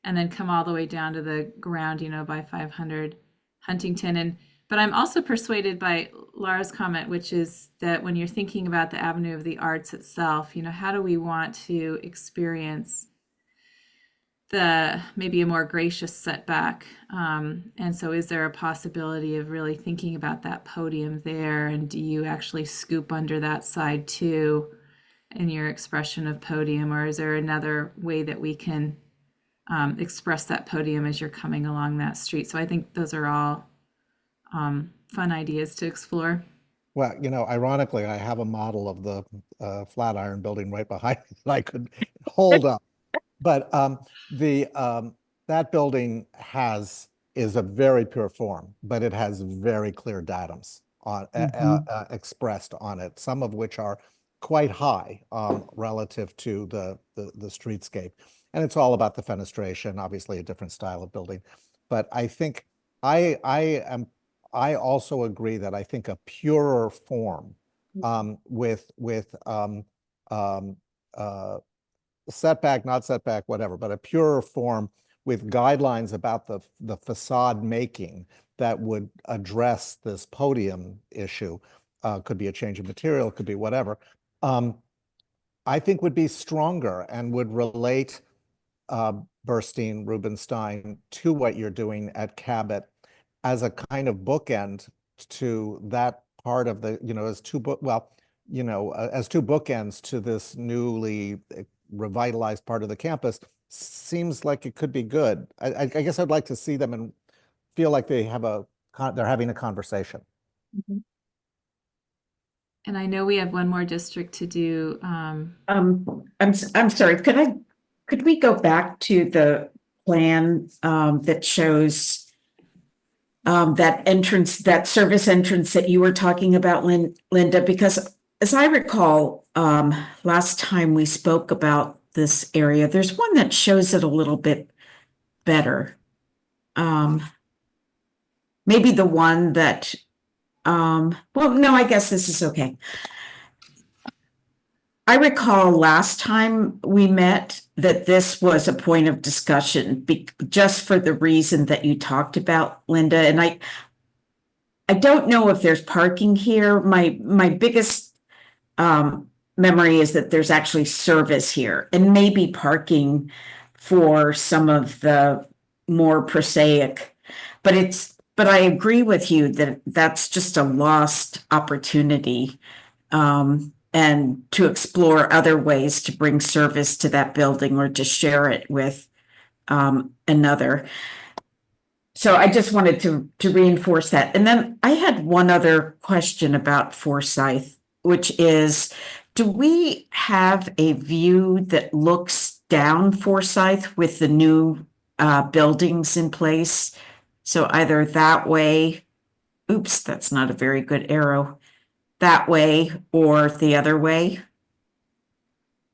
then come all the way down to the ground, by 500 Huntington. And But I'm also persuaded by Laura's comment, which is that when you're thinking about the Avenue of the Arts itself, how do we want to experience the maybe a more gracious setback? And so is there a possibility of really thinking about that podium there? And do you actually scoop under that side too in your expression of podium? Or is there another way that we can express that podium as you're coming along that street? So I think those are all fun ideas to explore. Well, ironically, I have a model of the Flatiron building right behind me that I could hold up. But that building is a very pure form, but it has very clear datums on expressed on it, some of which are quite high relative to the streetscape. And it's all about the fenestration, obviously a different style of building. But I think I also agree that I think a purer form with setback, not setback, whatever, but a purer form with guidelines about the facade making that would address this podium issue, could be a change of material, could be whatever, I think would be stronger and would relate Burstein, Rubenstein to what you're doing at Cabot as a kind of bookend to that part of the, as two bookends to this newly revitalized part of the campus. Seems like it could be good. I guess I'd like to see them and feel like they're having a conversation. Mm-hmm. And I know we have one more district to do. I'm sorry. Could we go back to the plan that shows that service entrance that you were talking about, Linda? Because as I recall, last time we spoke about this area, there's one that shows it a little bit better. Maybe the one that, well, no, I guess this is okay. I recall last time we met that this was a point of discussion just for the reason that you talked about, Linda. And I don't know if there's parking here. My biggest memory is that there's actually service here and maybe parking for some of the more prosaic, but I agree with you that that's just a lost opportunity, and to explore other ways to bring service to that building or to share it with another. So I just wanted to reinforce that. And then I had one other question about Forsyth, which is, do we have a view that looks down Forsyth with the new buildings in place? So either that way, oops, that's not a very good arrow, that way or the other way?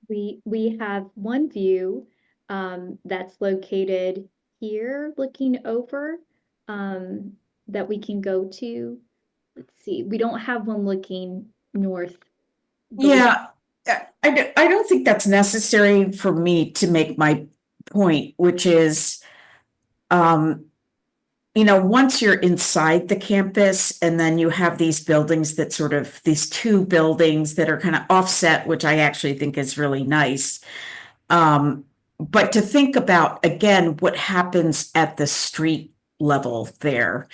We have one view that's located here looking over that we can go to. Let's see, we don't have one looking north. Yeah, I don't think that's necessary for me to make my point, which is, once you're inside the campus and then you have these buildings that these two buildings that are kind of offset, which I actually think is really nice. But to think about, again, what happens at the street level there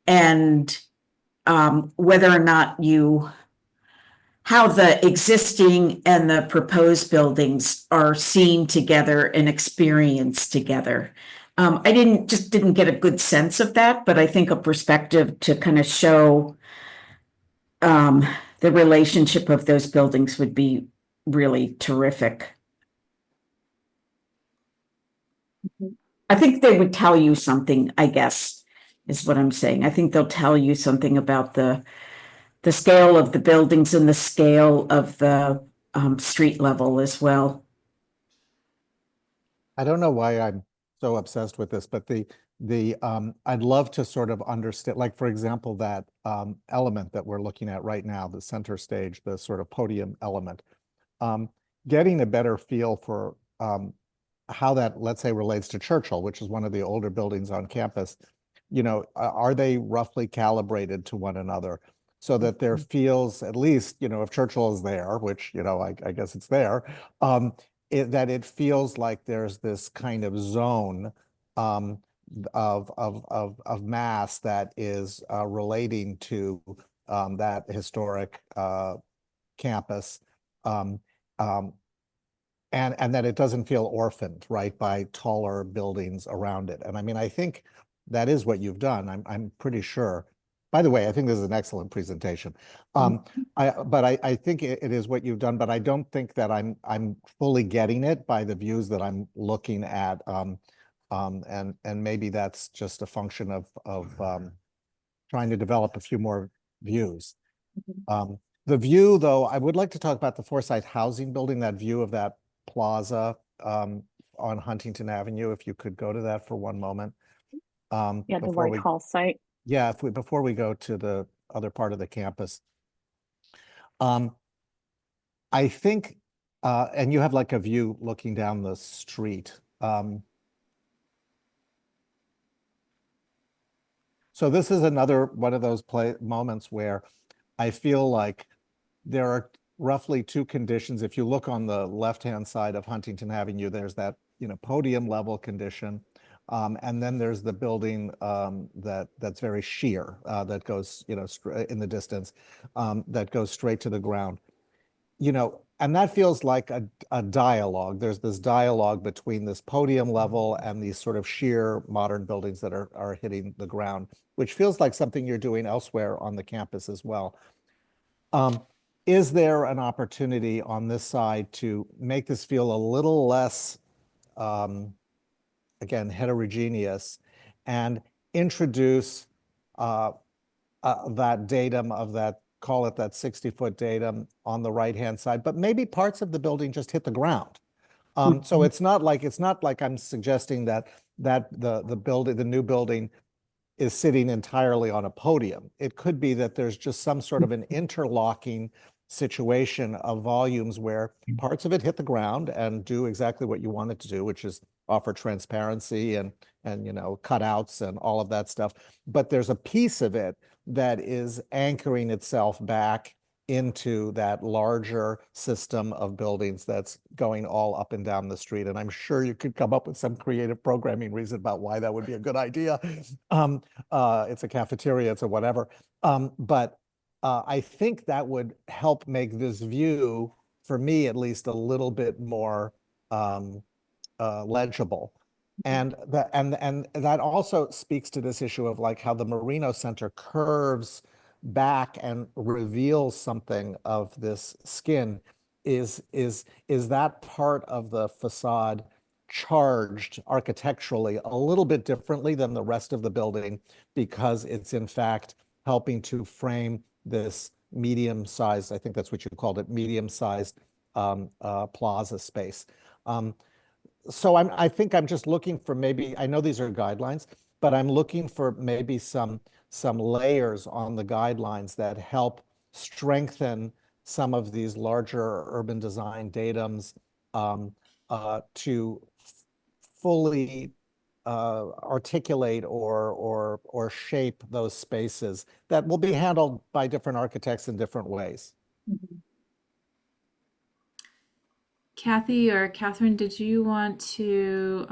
and whether or not how the existing and the proposed buildings are seen together and experienced together. I didn't get a good sense of that, but I think a perspective to kind of show the relationship of those buildings would be really terrific. Mm-hmm. I think they would tell you something, I guess, is what I'm saying. I think they'll tell you something about the scale of the buildings and the scale of the street level as well. I don't know why I'm so obsessed with this, but I'd love to sort of understand, like, for example, that element that we're looking at right now, the center stage, the sort of podium element, getting a better feel for how that, let's say, relates to Churchill, which is one of the older buildings on campus, are they roughly calibrated to one another so that there feels, at least, if Churchill is there, which, I guess it's there, that it feels like there's this kind of zone of mass that is relating to that historic campus, um, um, and that it doesn't feel orphaned, right, by taller buildings around it. And I mean, I think that is what you've done. I'm pretty sure. By the way, I think this is an excellent presentation. But I think it is what you've done, but I don't think that I'm fully getting it by the views that I'm looking at. And maybe that's just a function of trying to develop a few more views. The view, though, I would like to talk about the Forsyth Housing Building, that view of that plaza on Huntington Avenue. If you could go to that for one moment. Yeah, the before Whitehall site. Yeah, before we go to the other part of the campus. I think, and you have like a view looking down the street. So this is another one of those moments where I feel like there are roughly two conditions. If you look on the left-hand side of Huntington Avenue, there's that, podium level condition. And then there's the building that's very sheer, that goes, in the distance, that goes straight to the ground. And that feels like a dialogue. There's this dialogue between this podium level and these sort of sheer modern buildings that are hitting the ground, which feels like something you're doing elsewhere on the campus as well. Is there an opportunity on this side to make this feel a little less, again, heterogeneous, and introduce that datum of that, call it that 60-foot datum on the right-hand side, but maybe parts of the building just hit the ground. So it's not like I'm suggesting that the new building is sitting entirely on a podium. It could be that there's just some sort of an interlocking situation of volumes where parts of it hit the ground and do exactly what you want it to do, which is offer transparency and cutouts and all of that stuff. But there's a piece of it that is anchoring itself back into that larger system of buildings that's going all up and down the street. And I'm sure you could come up with some creative programming reason about why that would be a good idea. It's a cafeteria, it's a whatever. But I think that would help make this view, for me at least, a little bit more legible. And that also speaks to this issue of like how the Marino Center curves back and reveals something of this skin. Is that part of the facade charged architecturally a little bit differently than the rest of the building, because it's in fact helping to frame this medium-sized, I think that's what you called it, medium-sized plaza space. So I think I'm just looking for maybe, I know these are guidelines, but I'm looking for maybe some layers on the guidelines that help strengthen some of these larger urban design datums to fully articulate or shape those spaces that will be handled by different architects in different ways. Kathy or Catherine, did you want to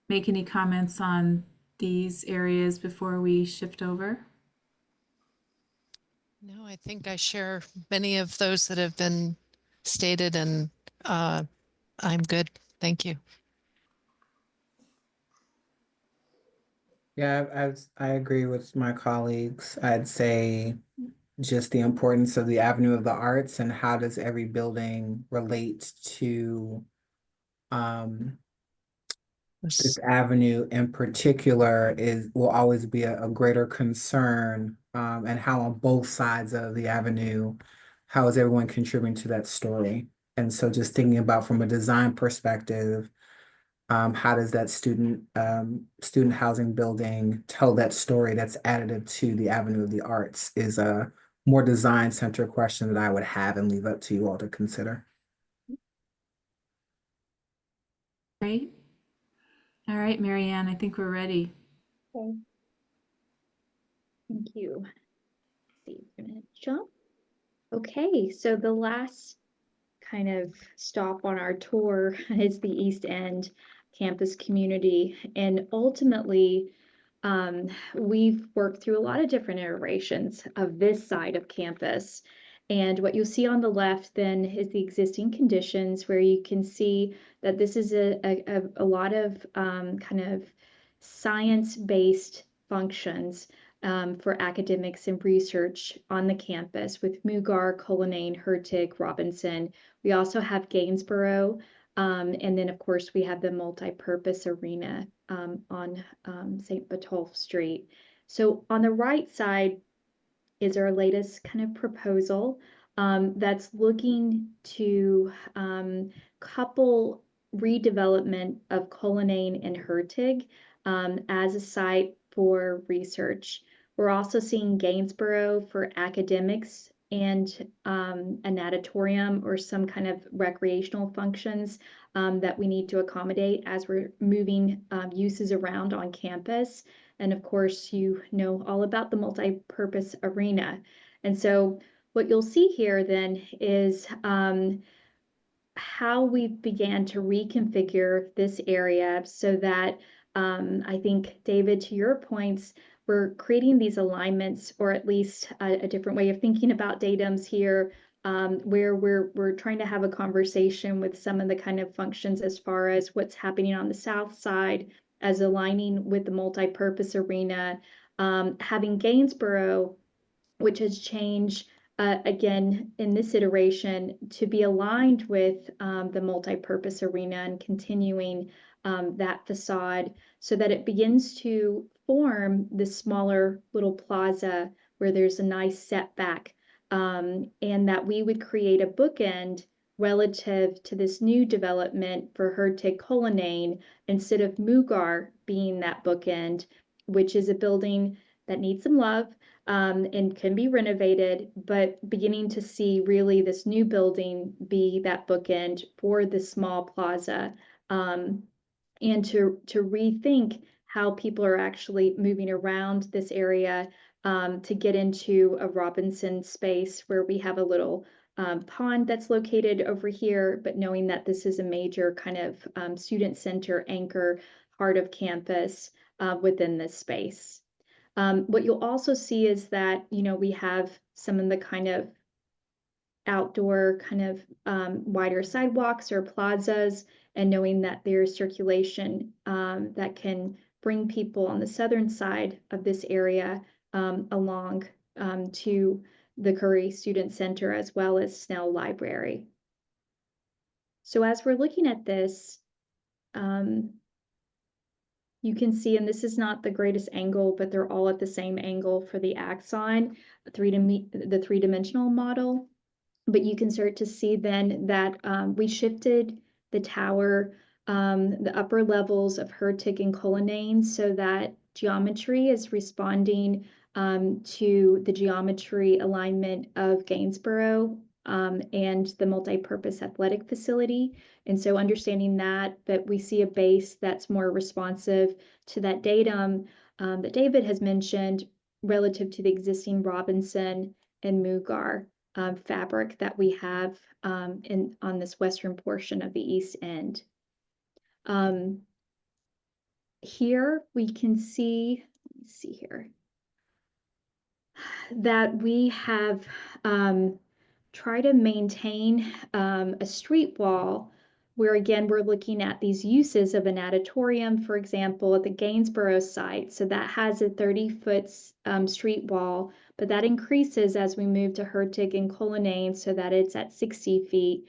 make any comments on these areas before we shift over? No, I think I share many of those that have been stated, and I'm good. Thank you. Yeah, I agree with my colleagues. I'd say just the importance of the Avenue of the Arts and how does every building relate to this avenue in particular will always be a greater concern, and how on both sides of the avenue, how is everyone contributing to that story? And so just thinking about from a design perspective, how does that student housing building tell that story that's additive to the Avenue of the Arts is a more design center question that I would have and leave up to you all to consider. Great. All right, Marianne, I think we're ready. Okay. Thank you. Let's see, we're gonna jump. Okay, so the last kind of stop on our tour is the East End campus community. And ultimately, we've worked through a lot of different iterations of this side of campus. And what you'll see on the left then is the existing conditions, where you can see that this is a lot of kind of science-based functions for academics and research on the campus with Mugar, Cullinane, Hertig, Robinson. We also have Gainsborough, and then of course we have the multi-purpose arena on St. Botolph Street. So on the right side is our latest kind of proposal that's looking to couple redevelopment of Cullinane and Hertig as a site for research. We're also seeing Gainsborough for academics and an auditorium or some kind of recreational functions that we need to accommodate as we're moving uses around on campus. And of course, you know all about the multi-purpose arena. And so what you'll see here then is how we began to reconfigure this area so that I think, David, to your points, we're creating these alignments, or at least a different way of thinking about datums here, where we're trying to have a conversation with some of the kind of functions as far as what's happening on the south side as aligning with the multi-purpose arena, having Gainsborough, which has changed again in this iteration to be aligned with the multi-purpose arena and continuing that facade so that it begins to form this smaller little plaza where there's a nice setback, and that we would create a bookend relative to this new development for Hertig Cullinane instead of Mugar being that bookend, which is a building that needs some love and can be renovated, but beginning to see really this new building be that bookend for the small plaza, and to rethink how people are actually moving around this area to get into a Robinson space where we have a little pond that's located over here, but knowing that this is a major kind of student center anchor heart of campus within this space. What you'll also see is that, you know, we have some of the kind of outdoor kind of wider sidewalks or plazas, and knowing that there's circulation that can bring people on the southern side of this area along to the Curry Student Center as well as Snell Library. So as we're looking at this, you can see, and this is not the greatest angle, but they're all at the same angle for the axon, the three-dimensional model. But you can start to see then that we shifted the tower, the upper levels of Hertig and Cullinane, so that geometry is responding to the geometry alignment of Gainsborough and the multi-purpose athletic facility. And so understanding that we see a base that's more responsive to that datum that David has mentioned relative to the existing Robinson and Mugar fabric that we have on this western portion of the East End. Here we can see, let me see here, that we have tried to maintain a street wall where, again, we're looking at these uses of an auditorium, for example, at the Gainsborough site. So that has a 30-foot street wall, but that increases as we move to Hertig and Cullinane so that it's at 60 feet,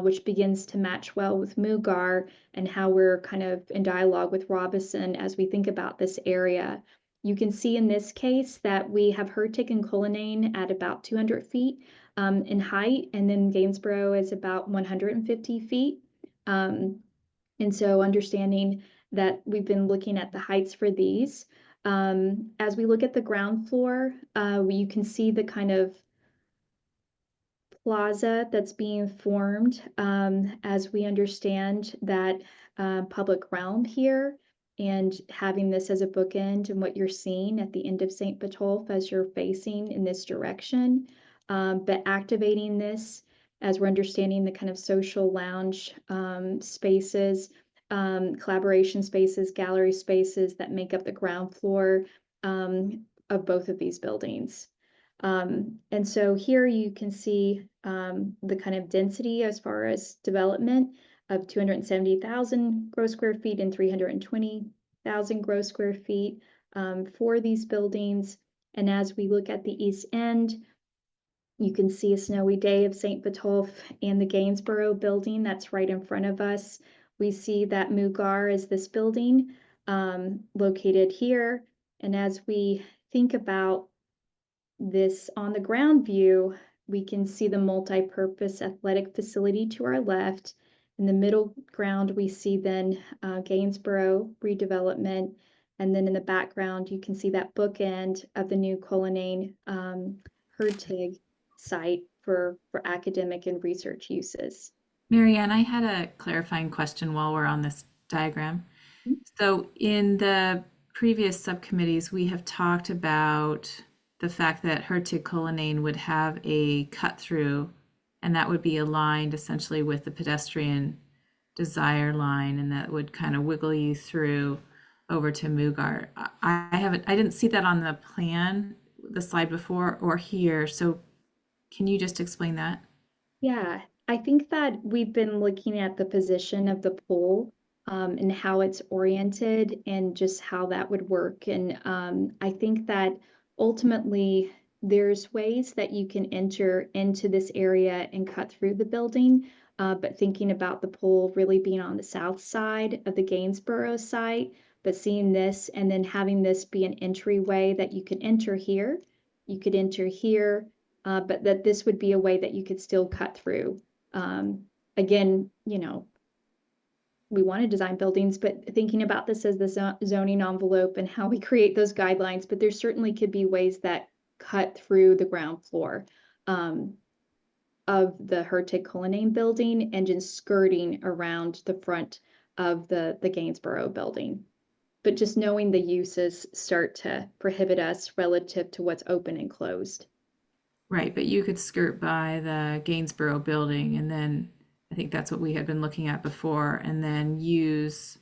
which begins to match well with Mugar and how we're kind of in dialogue with Robinson as we think about this area. You can see in this case that we have Hertig and Cullinane at about 200 feet in height, and then Gainsborough is about 150 feet. And so understanding that we've been looking at the heights for these. As we look at the ground floor, you can see the kind of plaza that's being formed as we understand that public realm here. and having this as a bookend and what you're seeing at the end of St. Botolph as you're facing in this direction, but activating this as we're understanding the kind of social lounge spaces, collaboration spaces, gallery spaces that make up the ground floor of both of these buildings. And so here you can see the kind of density as far as development of 270,000 gross square feet and 320,000 gross square feet for these buildings. And as we look at the east end, you can see a snowy day of St. Botolph and the Gainsborough building that's right in front of us. We see that Mugar is this building located here. And as we think about this on the ground view, we can see the multi-purpose athletic facility to our left. In the middle ground, we see then Gainsborough redevelopment. And then in the background, you can see that bookend of the new Cullinane Hertig site for academic and research uses. Marianne, I had a clarifying question while we're on this diagram. So in the previous subcommittees, we have talked about the fact that Hertig Cullinane would have a cut through, and that would be aligned essentially with the pedestrian desire line, and that would kind of wiggle you through over to Mugar. I didn't see that on the plan, the slide before or here. So can you just explain that? Yeah, I think that we've been looking at the position of the pole and how it's oriented and just how that would work. And I think that ultimately there's ways that you can enter into this area and cut through the building, but thinking about the pole really being on the south side of the Gainsborough site, but seeing this and then having this be an entryway that you could enter here, you could enter here, but that this would be a way that you could still cut through. Again, you know, we want to design buildings, but thinking about this as the zoning envelope and how we create those guidelines, but there certainly could be ways that cut through the ground floor of the Hertig Cullinane building and just skirting around the front of the Gainsborough building. But just knowing the uses start to prohibit us relative to what's open and closed. Right, but you could skirt by the Gainsborough building, and then I think that's what we had been looking at before, and then use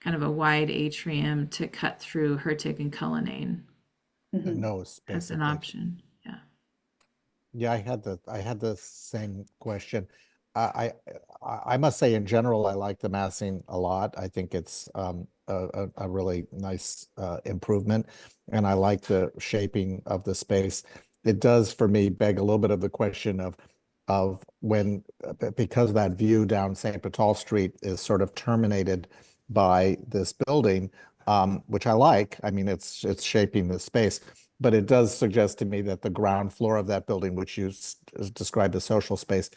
kind of a wide atrium to cut through Hertig and Cullinane Mhm. Nose, as an basically. option. Yeah. Yeah, I had the same question. I must say, in general, I like the massing a lot. I think it's a really nice improvement, and I like the shaping of the space. It does, for me, beg a little bit of the question of when, because that view down St. Botolph Street is sort of terminated by this building, which I like. I mean, it's shaping the space. But it does suggest to me that the ground floor of that building, which you described as social space,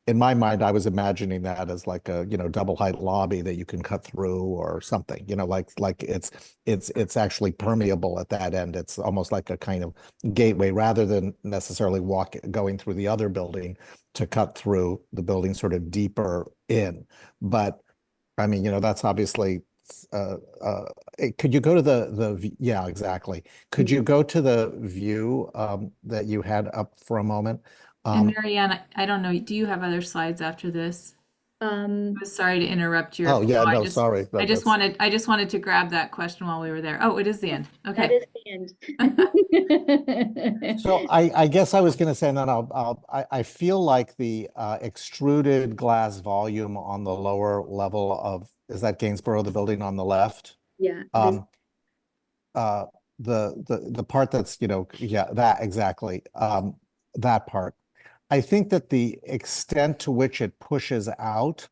in my mind, I was imagining that as like a, you know, double height lobby that you can cut through or something, you know, like it's actually permeable at that end. It's almost like a kind of gateway rather than necessarily going through the other building to cut through the building sort of deeper in. But I mean, you know, that's obviously could you go to the yeah, exactly. Could you go to the view that you had up for a moment? And Marianne, I don't know, do you have other slides after this? I'm sorry to interrupt your Oh yeah, flow. no, sorry. I just wanted to grab that question while we were there. Oh, it is the end. That Okay. is the end. So I guess I was going to say, and then I feel like the extruded glass volume on the lower level of, is that Gainsborough, the building on the left? Yeah. The part that's, you know, yeah, that exactly, that part. I think that the extent to which it pushes out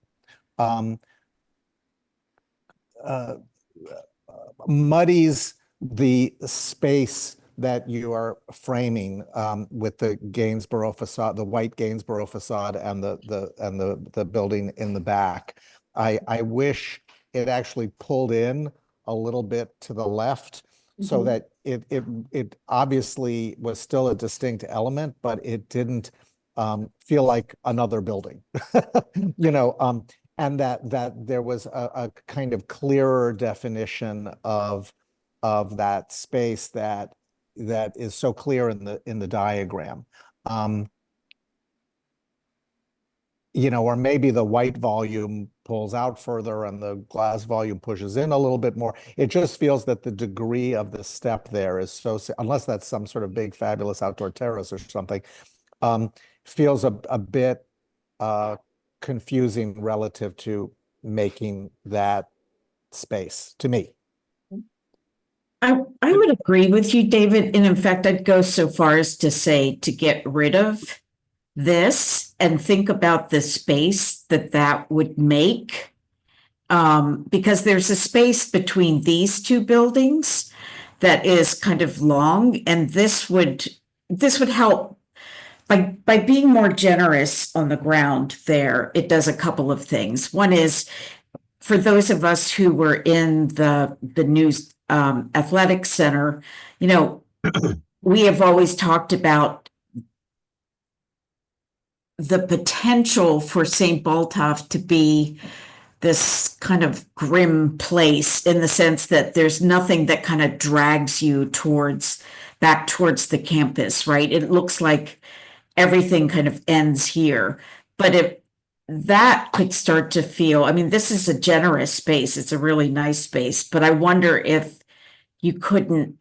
muddies the space that you are framing with the Gainsborough facade, the white Gainsborough facade, and the building in the back. I wish it actually pulled in a little bit to the left, so that it obviously was still a distinct element, but it didn't feel like another building. You know, and that there was a kind of clearer definition of that space that is so clear in the diagram. You know, or maybe the white volume pulls out further and the glass volume pushes in a little bit more. It just feels that the degree of the step there is so, unless that's some sort of big fabulous outdoor terrace or something, feels a bit confusing relative to making that space to me. I would agree with you, David. And in fact, I'd go so far as to say to get rid of this and think about the space that would make. Because there's a space between these two buildings that is kind of long, and this would help by being more generous on the ground there. It does a couple of things. One is for those of us who were in the new athletic center, you know, we have always talked about the potential for St. Botolph to be this kind of grim place in the sense that there's nothing that kind of drags you back towards the campus, right? It looks like everything kind of ends here. But if that could start to feel, I mean, this is a generous space. It's a really nice space, but I wonder if you couldn't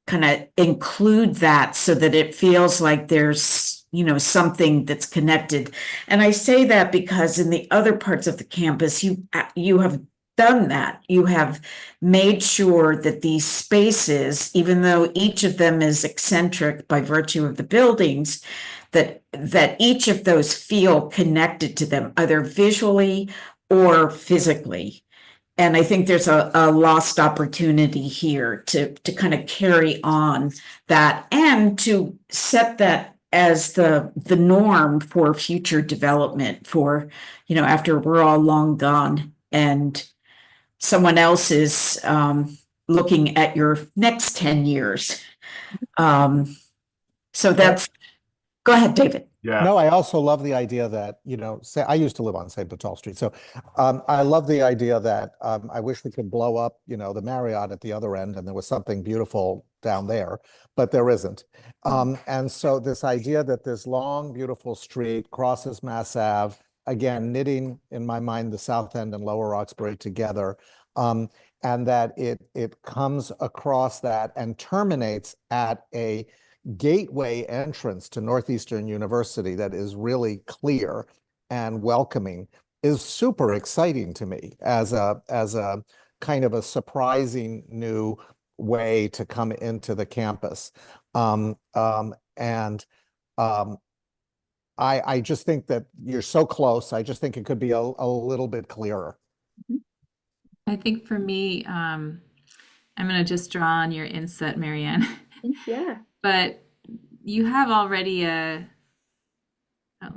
kind of include that so that it feels like there's, you know, something that's connected. And I say that because in the other parts of the campus, you have done that. You have made sure that these spaces, even though each of them is eccentric by virtue of the buildings, that each of those feel connected to them, either visually or physically. And I think there's a lost opportunity here to kind of carry on that and to set that as the norm for future development for, you know, after we're all long gone and someone else is looking at your next 10 years. So that's, go ahead, David. Yeah. No, I also love the idea that, you know, say I used to live on St. Botolph Street. So I love the idea that I wish we could blow up, you know, the Marriott at the other end and there was something beautiful down there, but there isn't. And so this idea that this long, beautiful street crosses Mass Ave, again, knitting in my mind the South End and Lower Roxbury together, and that it comes across that and terminates at a gateway entrance to Northeastern University that is really clear and welcoming is super exciting to me as a kind of a surprising new way to come into the campus. I just think that you're so close. I just think it could be a little bit clearer. I think for me, I'm going to just draw on your inset, Marianne. Yeah. But you have already let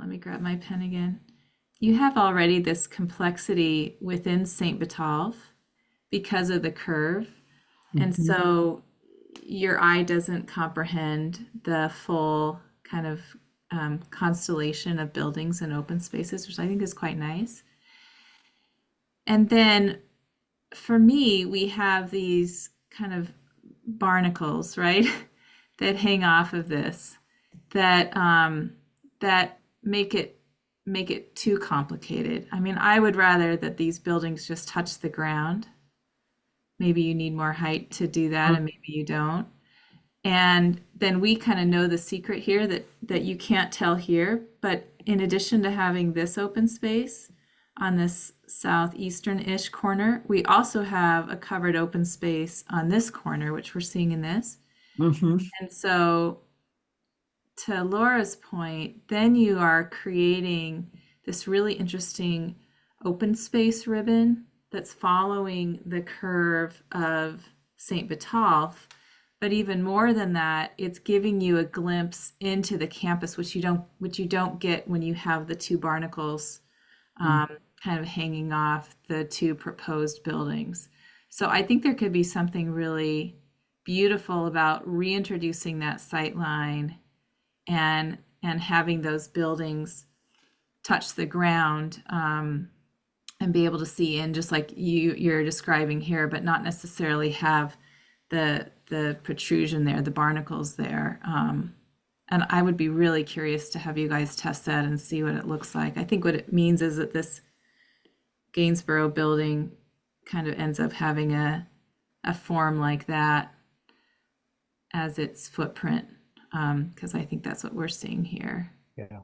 me grab my pen again. You have already this complexity within St. Botolph because of the curve. And so your eye doesn't comprehend the full kind of constellation of buildings and open spaces, which I think is quite nice. And then for me, we have these kind of barnacles, right? that hang off of this that that make it too complicated. I mean, I would rather that these buildings just touch the ground. Maybe you need more height to do that, and maybe you don't. And then we kind of know the secret here that you can't tell here. But in addition to having this open space on this southeastern-ish corner, we also have a covered open space on this corner, which we're seeing in this. And so to Laura's point, then you are creating this really interesting open space ribbon that's following the curve of St. Botolph. But even more than that, it's giving you a glimpse into the campus, which you don't get when you have the two barnacles kind of hanging off the two proposed buildings. So I think there could be something really beautiful about reintroducing that sight line and having those buildings touch the ground and be able to see in, just like you're describing here, but not necessarily have the protrusion there, the barnacles there. And I would be really curious to have you guys test that and see what it looks like. I think what it means is that this Gainsborough building kind of ends up having a form like that as its footprint, because I think that's what we're seeing here. Yeah.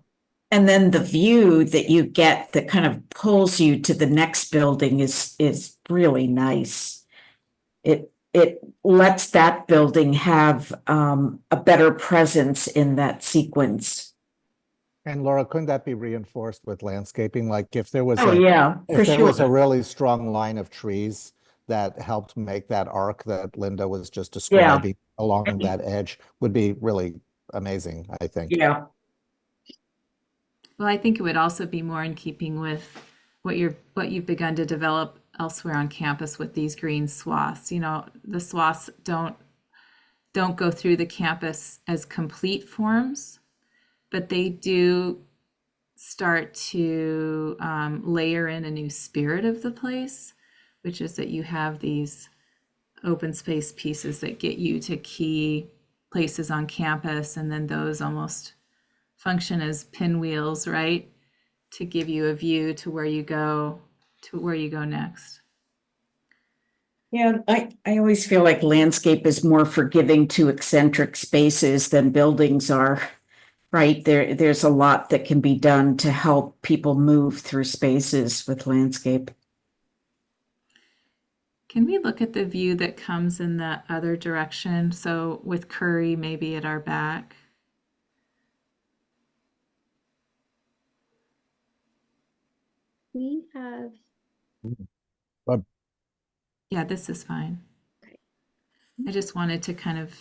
And then the view that you get that kind of pulls you to the next building is really nice. It lets that building have a better presence in that sequence. And Laura, couldn't that be reinforced with landscaping? Like if there was Oh, yeah, for if there was a sure. really strong line of trees that helped make that arc that Linda was just describing along that edge would be really amazing, I think. Yeah. Well, I think it would also be more in keeping with what you've begun to develop elsewhere on campus with these green swaths. You know, the swaths don't go through the campus as complete forms, but they do start to layer in a new spirit of the place, which is that you have these open space pieces that get you to key places on campus, and then those almost function as pinwheels, right, to give you a view to where you go next. Yeah, I always feel like landscape is more forgiving to eccentric spaces than buildings are, right? There's a lot that can be done to help people move through spaces with landscape. Can we look at the view that comes in the other direction? So with Curry maybe at our back. We have, But Yeah, this is fine. Okay. I just wanted to kind of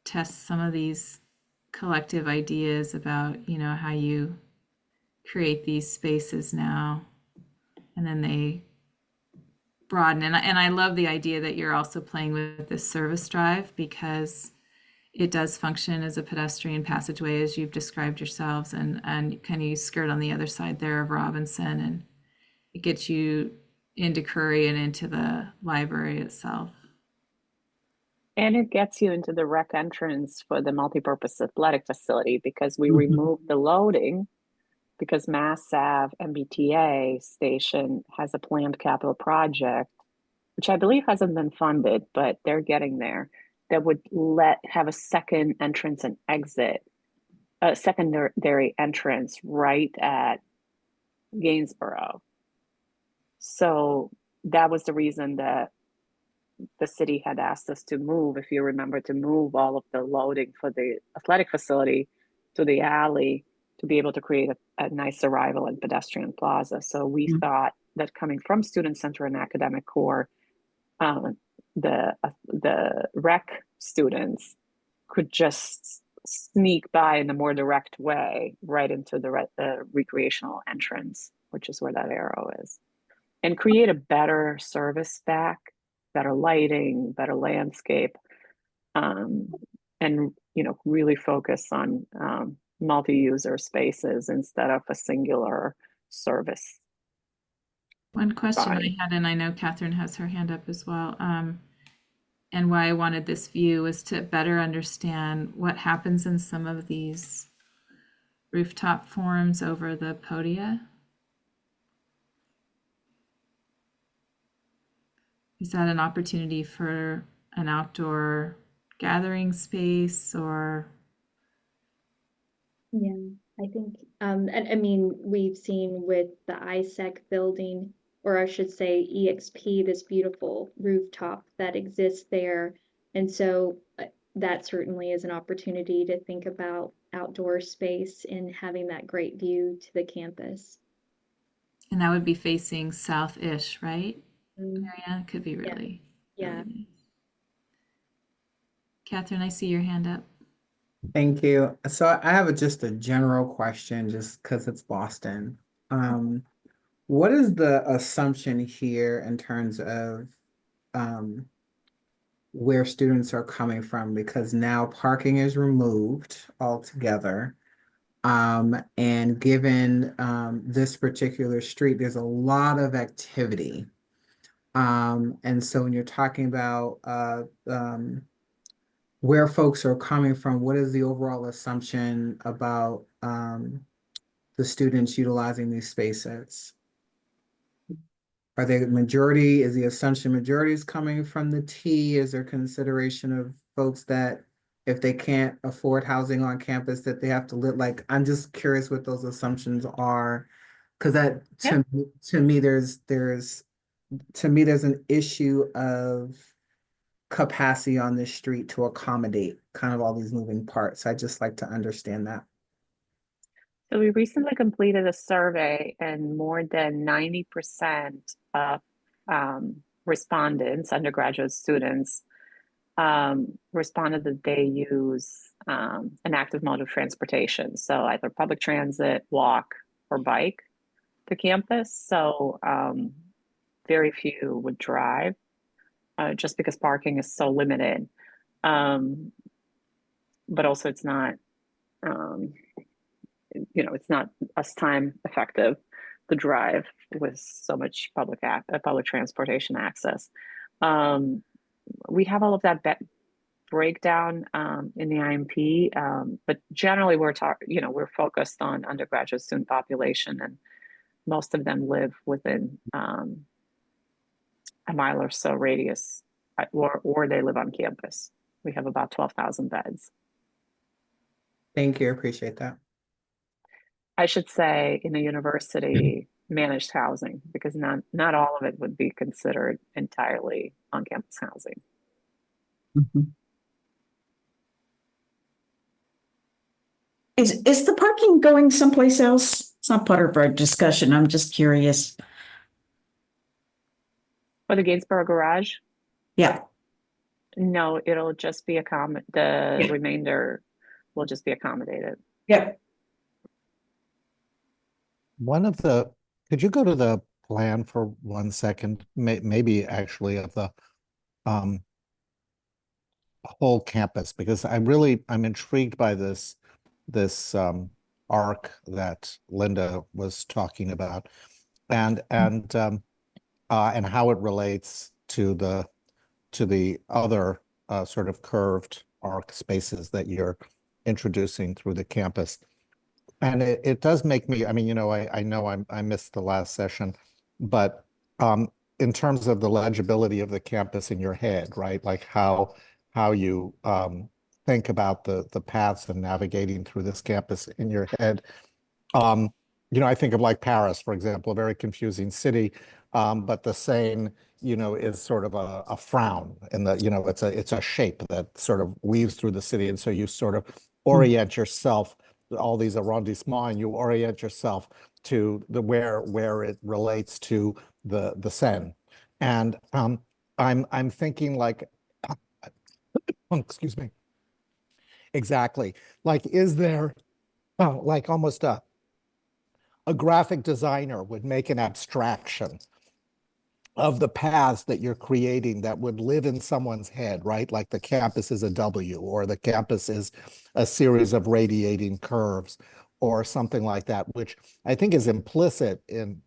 test some of these collective ideas about, you know, how you create these spaces now, and then they broaden. And I love the idea that you're also playing with this service drive, because it does function as a pedestrian passageway, as you've described yourselves, and kind of you skirt on the other side there of Robinson, and it gets you into Curry and into the library itself. And it gets you into the rec entrance for the multipurpose athletic facility, because we removed the loading because Mass Ave MBTA station has a planned capital project, which I believe hasn't been funded, but they're getting there, that would have a second entrance and exit, a secondary entrance right at Gainsborough. So that was the reason that the city had asked us to move, if you remember, to move all of the loading for the athletic facility to the alley to be able to create a nice arrival and pedestrian plaza. So we thought that coming from student center and academic core, the rec students could just sneak by in a more direct way right into the recreational entrance, which is where that arrow is, and create a better service back, better lighting, better landscape, and really focus on multi-user spaces instead of a singular service. One question Bye. I had, and I know Catherine has her hand up as well, and why I wanted this view was to better understand what happens in some of these rooftop forms over the podia. Is that an opportunity for an outdoor gathering space, or? yeah, I think, and I mean, we've seen with the ISEC building, or I should say EXP, this beautiful rooftop that exists there. And so that certainly is an opportunity to think about outdoor space and having that great view to the campus. And that would be facing south-ish, right? Mm, Marianne, could be really, yeah. really nice. Catherine, I see your hand up. Thank you. So I have just a general question, just because it's Boston. What is the assumption here in terms of where students are coming from? Because now parking is removed altogether. And given this particular street, there's a lot of activity. And so when you're talking about where folks are coming from, what is the overall assumption about the students utilizing these spaces? Are they majority, is the assumption majority is coming from the T? Is there consideration of folks that if they can't afford housing on campus that they have to live? Like, I'm just curious what those assumptions are. Because that to me there's an issue of capacity on this street to accommodate kind of all these moving parts. I'd just like to understand that. So we recently completed a survey, and more than 90% of respondents, undergraduate students, responded that they use an active mode of transportation. So either public transit, walk, or bike to campus. So very few would drive just because parking is so limited. But also it's not, it's not as time effective to drive with so much public transportation access. We have all of that breakdown in the IMP, but generally we're focused on undergraduate student population, and most of them live within a mile or so radius, or they live on campus. We have about 12,000 beds. Thank you, I appreciate that. I should say in a university managed housing, because not all of it would be considered entirely on-campus housing. Is the parking going someplace else? It's not part of our discussion. I'm just curious. For the Gainsborough garage? Yeah. No, it'll just be the remainder will just be accommodated. Yep. Could you go to the plan for 1 second? Maybe actually of the whole campus, because I'm intrigued by this arc that Linda was talking about, and how it relates to the other sort of curved arc spaces that you're introducing through the campus. And it does make me, I know I missed the last session, but in terms of the legibility of the campus in your head, right? Like how you think about the paths and navigating through this campus in your head. I think of like Paris, for example, a very confusing city, but the Seine, is sort of a frown, and it's a shape that sort of weaves through the city, and so you sort of orient yourself, all these arrondissements, and you orient yourself to the where it relates to the Seine, and I'm thinking like, excuse me, exactly, like is there like almost a graphic designer would make an abstraction of the paths that you're creating that would live in someone's head, right? Like the campus is a W, or the campus is a series of radiating curves, or something like that, which I think is implicit in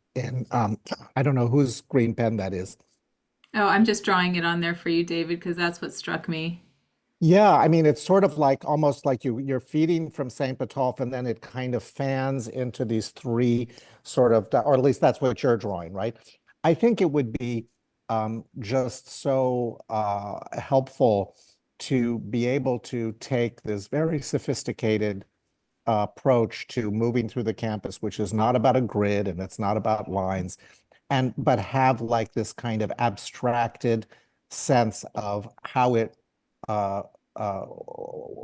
I don't know whose green pen that is. Oh, I'm just drawing it on there for you, David, because that's what struck me. Yeah, it's sort of like almost like you're feeding from St. Botolph, and then it kind of fans into these three sort of, or at least that's what you're drawing, right? I think it would be just so helpful to be able to take this very sophisticated approach to moving through the campus, which is not about a grid and it's not about lines, but have like this kind of abstracted sense of how it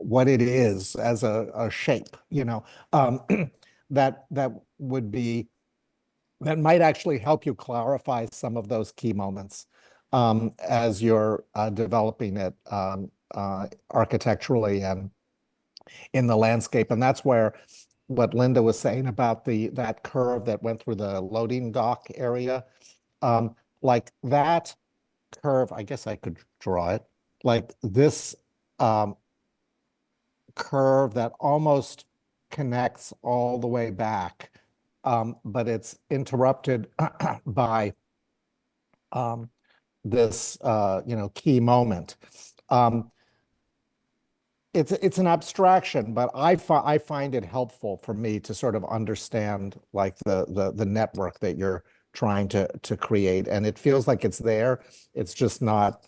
what it is as a shape, that might actually help you clarify some of those key moments as you're developing it architecturally and in the landscape. And that's where what Linda was saying about that curve that went through the loading dock area, like that curve, I guess I could draw it, like this curve that almost connects all the way back, but it's interrupted by this key moment. It's an abstraction, but I find it helpful for me to sort of understand like the network that you're trying to create, and it feels like it's there. It's just not.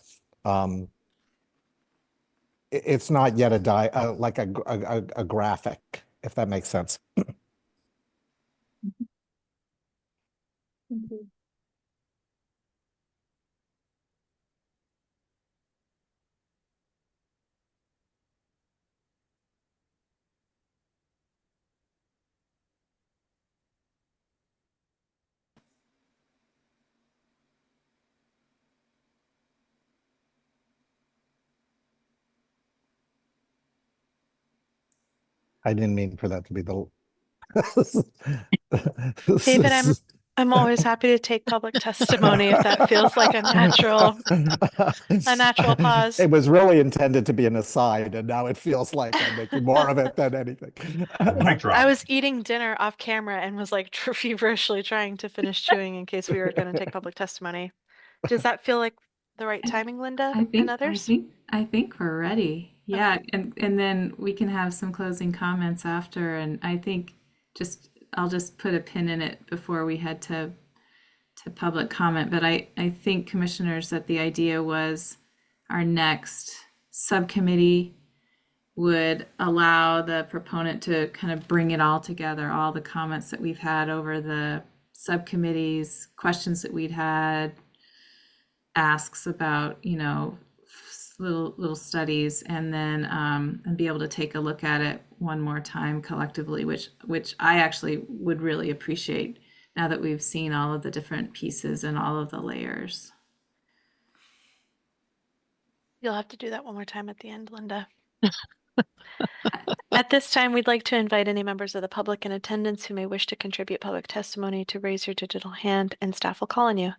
It's not yet like a graphic, if that makes sense. Thank you. I didn't mean for that to be the. David, I'm always happy to take public testimony if that feels like a natural pause. It was really intended to be an aside, and now it feels like I'm making more of it than anything. Mic drop. I was eating dinner off camera and was like feverishly trying to finish chewing in case we were going to take public testimony. Does that feel like the right timing, Linda, and others? I think we're ready. Yeah, and then we can have some closing comments after, and I think I'll just put a pin in it before we head to public comment. But I think, commissioners, that the idea was our next subcommittee would allow the proponent to kind of bring it all together, all the comments that we've had over the subcommittees, questions that we'd had, asks about, little studies, and then and be able to take a look at it one more time collectively, which I actually would really appreciate now that we've seen all of the different pieces and all of the layers. You'll have to do that one more time at the end, Linda. At this time, we'd like to invite any members of the public in attendance who may wish to contribute public testimony to raise your digital hand, and staff will call on you.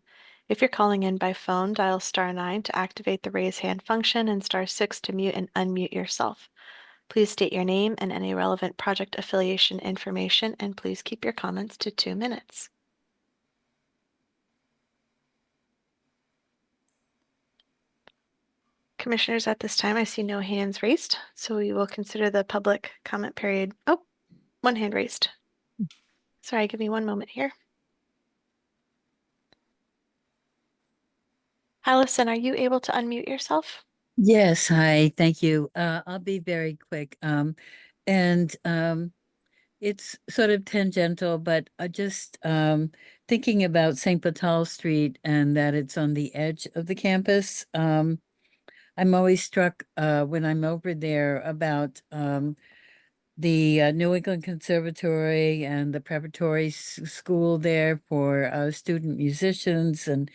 If you're calling in by phone, dial *9 to activate the raise hand function and *6 to mute and unmute yourself. Please state your name and any relevant project affiliation information, and please keep your comments to 2 minutes. Commissioners, at this time, I see no hands raised, so we will consider the public comment period. Oh, one hand raised. Sorry, give me one moment here. Allison, are you able to unmute yourself? Yes, hi, thank you. I'll be very quick. It's sort of tangential, but just thinking about St. Vital Street and that it's on the edge of the campus. I'm always struck when I'm over there about the New England Conservatory and the preparatory school there for student musicians, and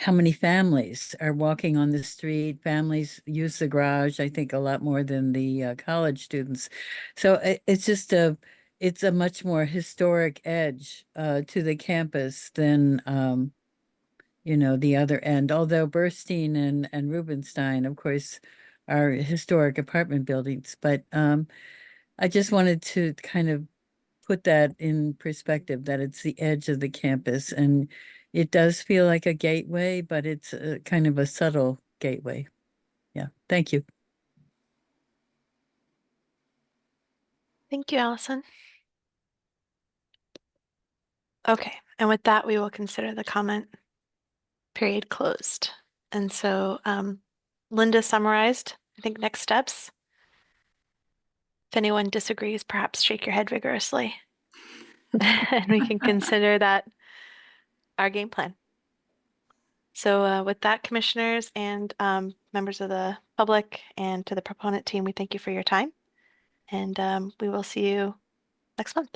how many families are walking on the street. Families use the garage, I think, a lot more than the college students. So it's just it's a much more historic edge to the campus than the other end. Although Burstein and Rubenstein, of course, are historic apartment buildings. But I just wanted to kind of put that in perspective, that it's the edge of the campus, and it does feel like a gateway, but it's kind of a subtle gateway. Yeah, thank you. Thank you, Allison. Okay, and with that, we will consider the comment period closed. And so Linda summarized, I think, next steps. If anyone disagrees, perhaps shake your head vigorously. And we can consider that our game plan. So with that, commissioners and members of the public and to the proponent team, we thank you for your time. And we will see you next month.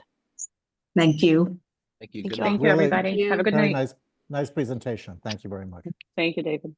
Thank you. Thank you. Thank Good you all. night. Thank you, everybody. you. Have a good Very night. nice presentation. Thank you very much. Thank you, David.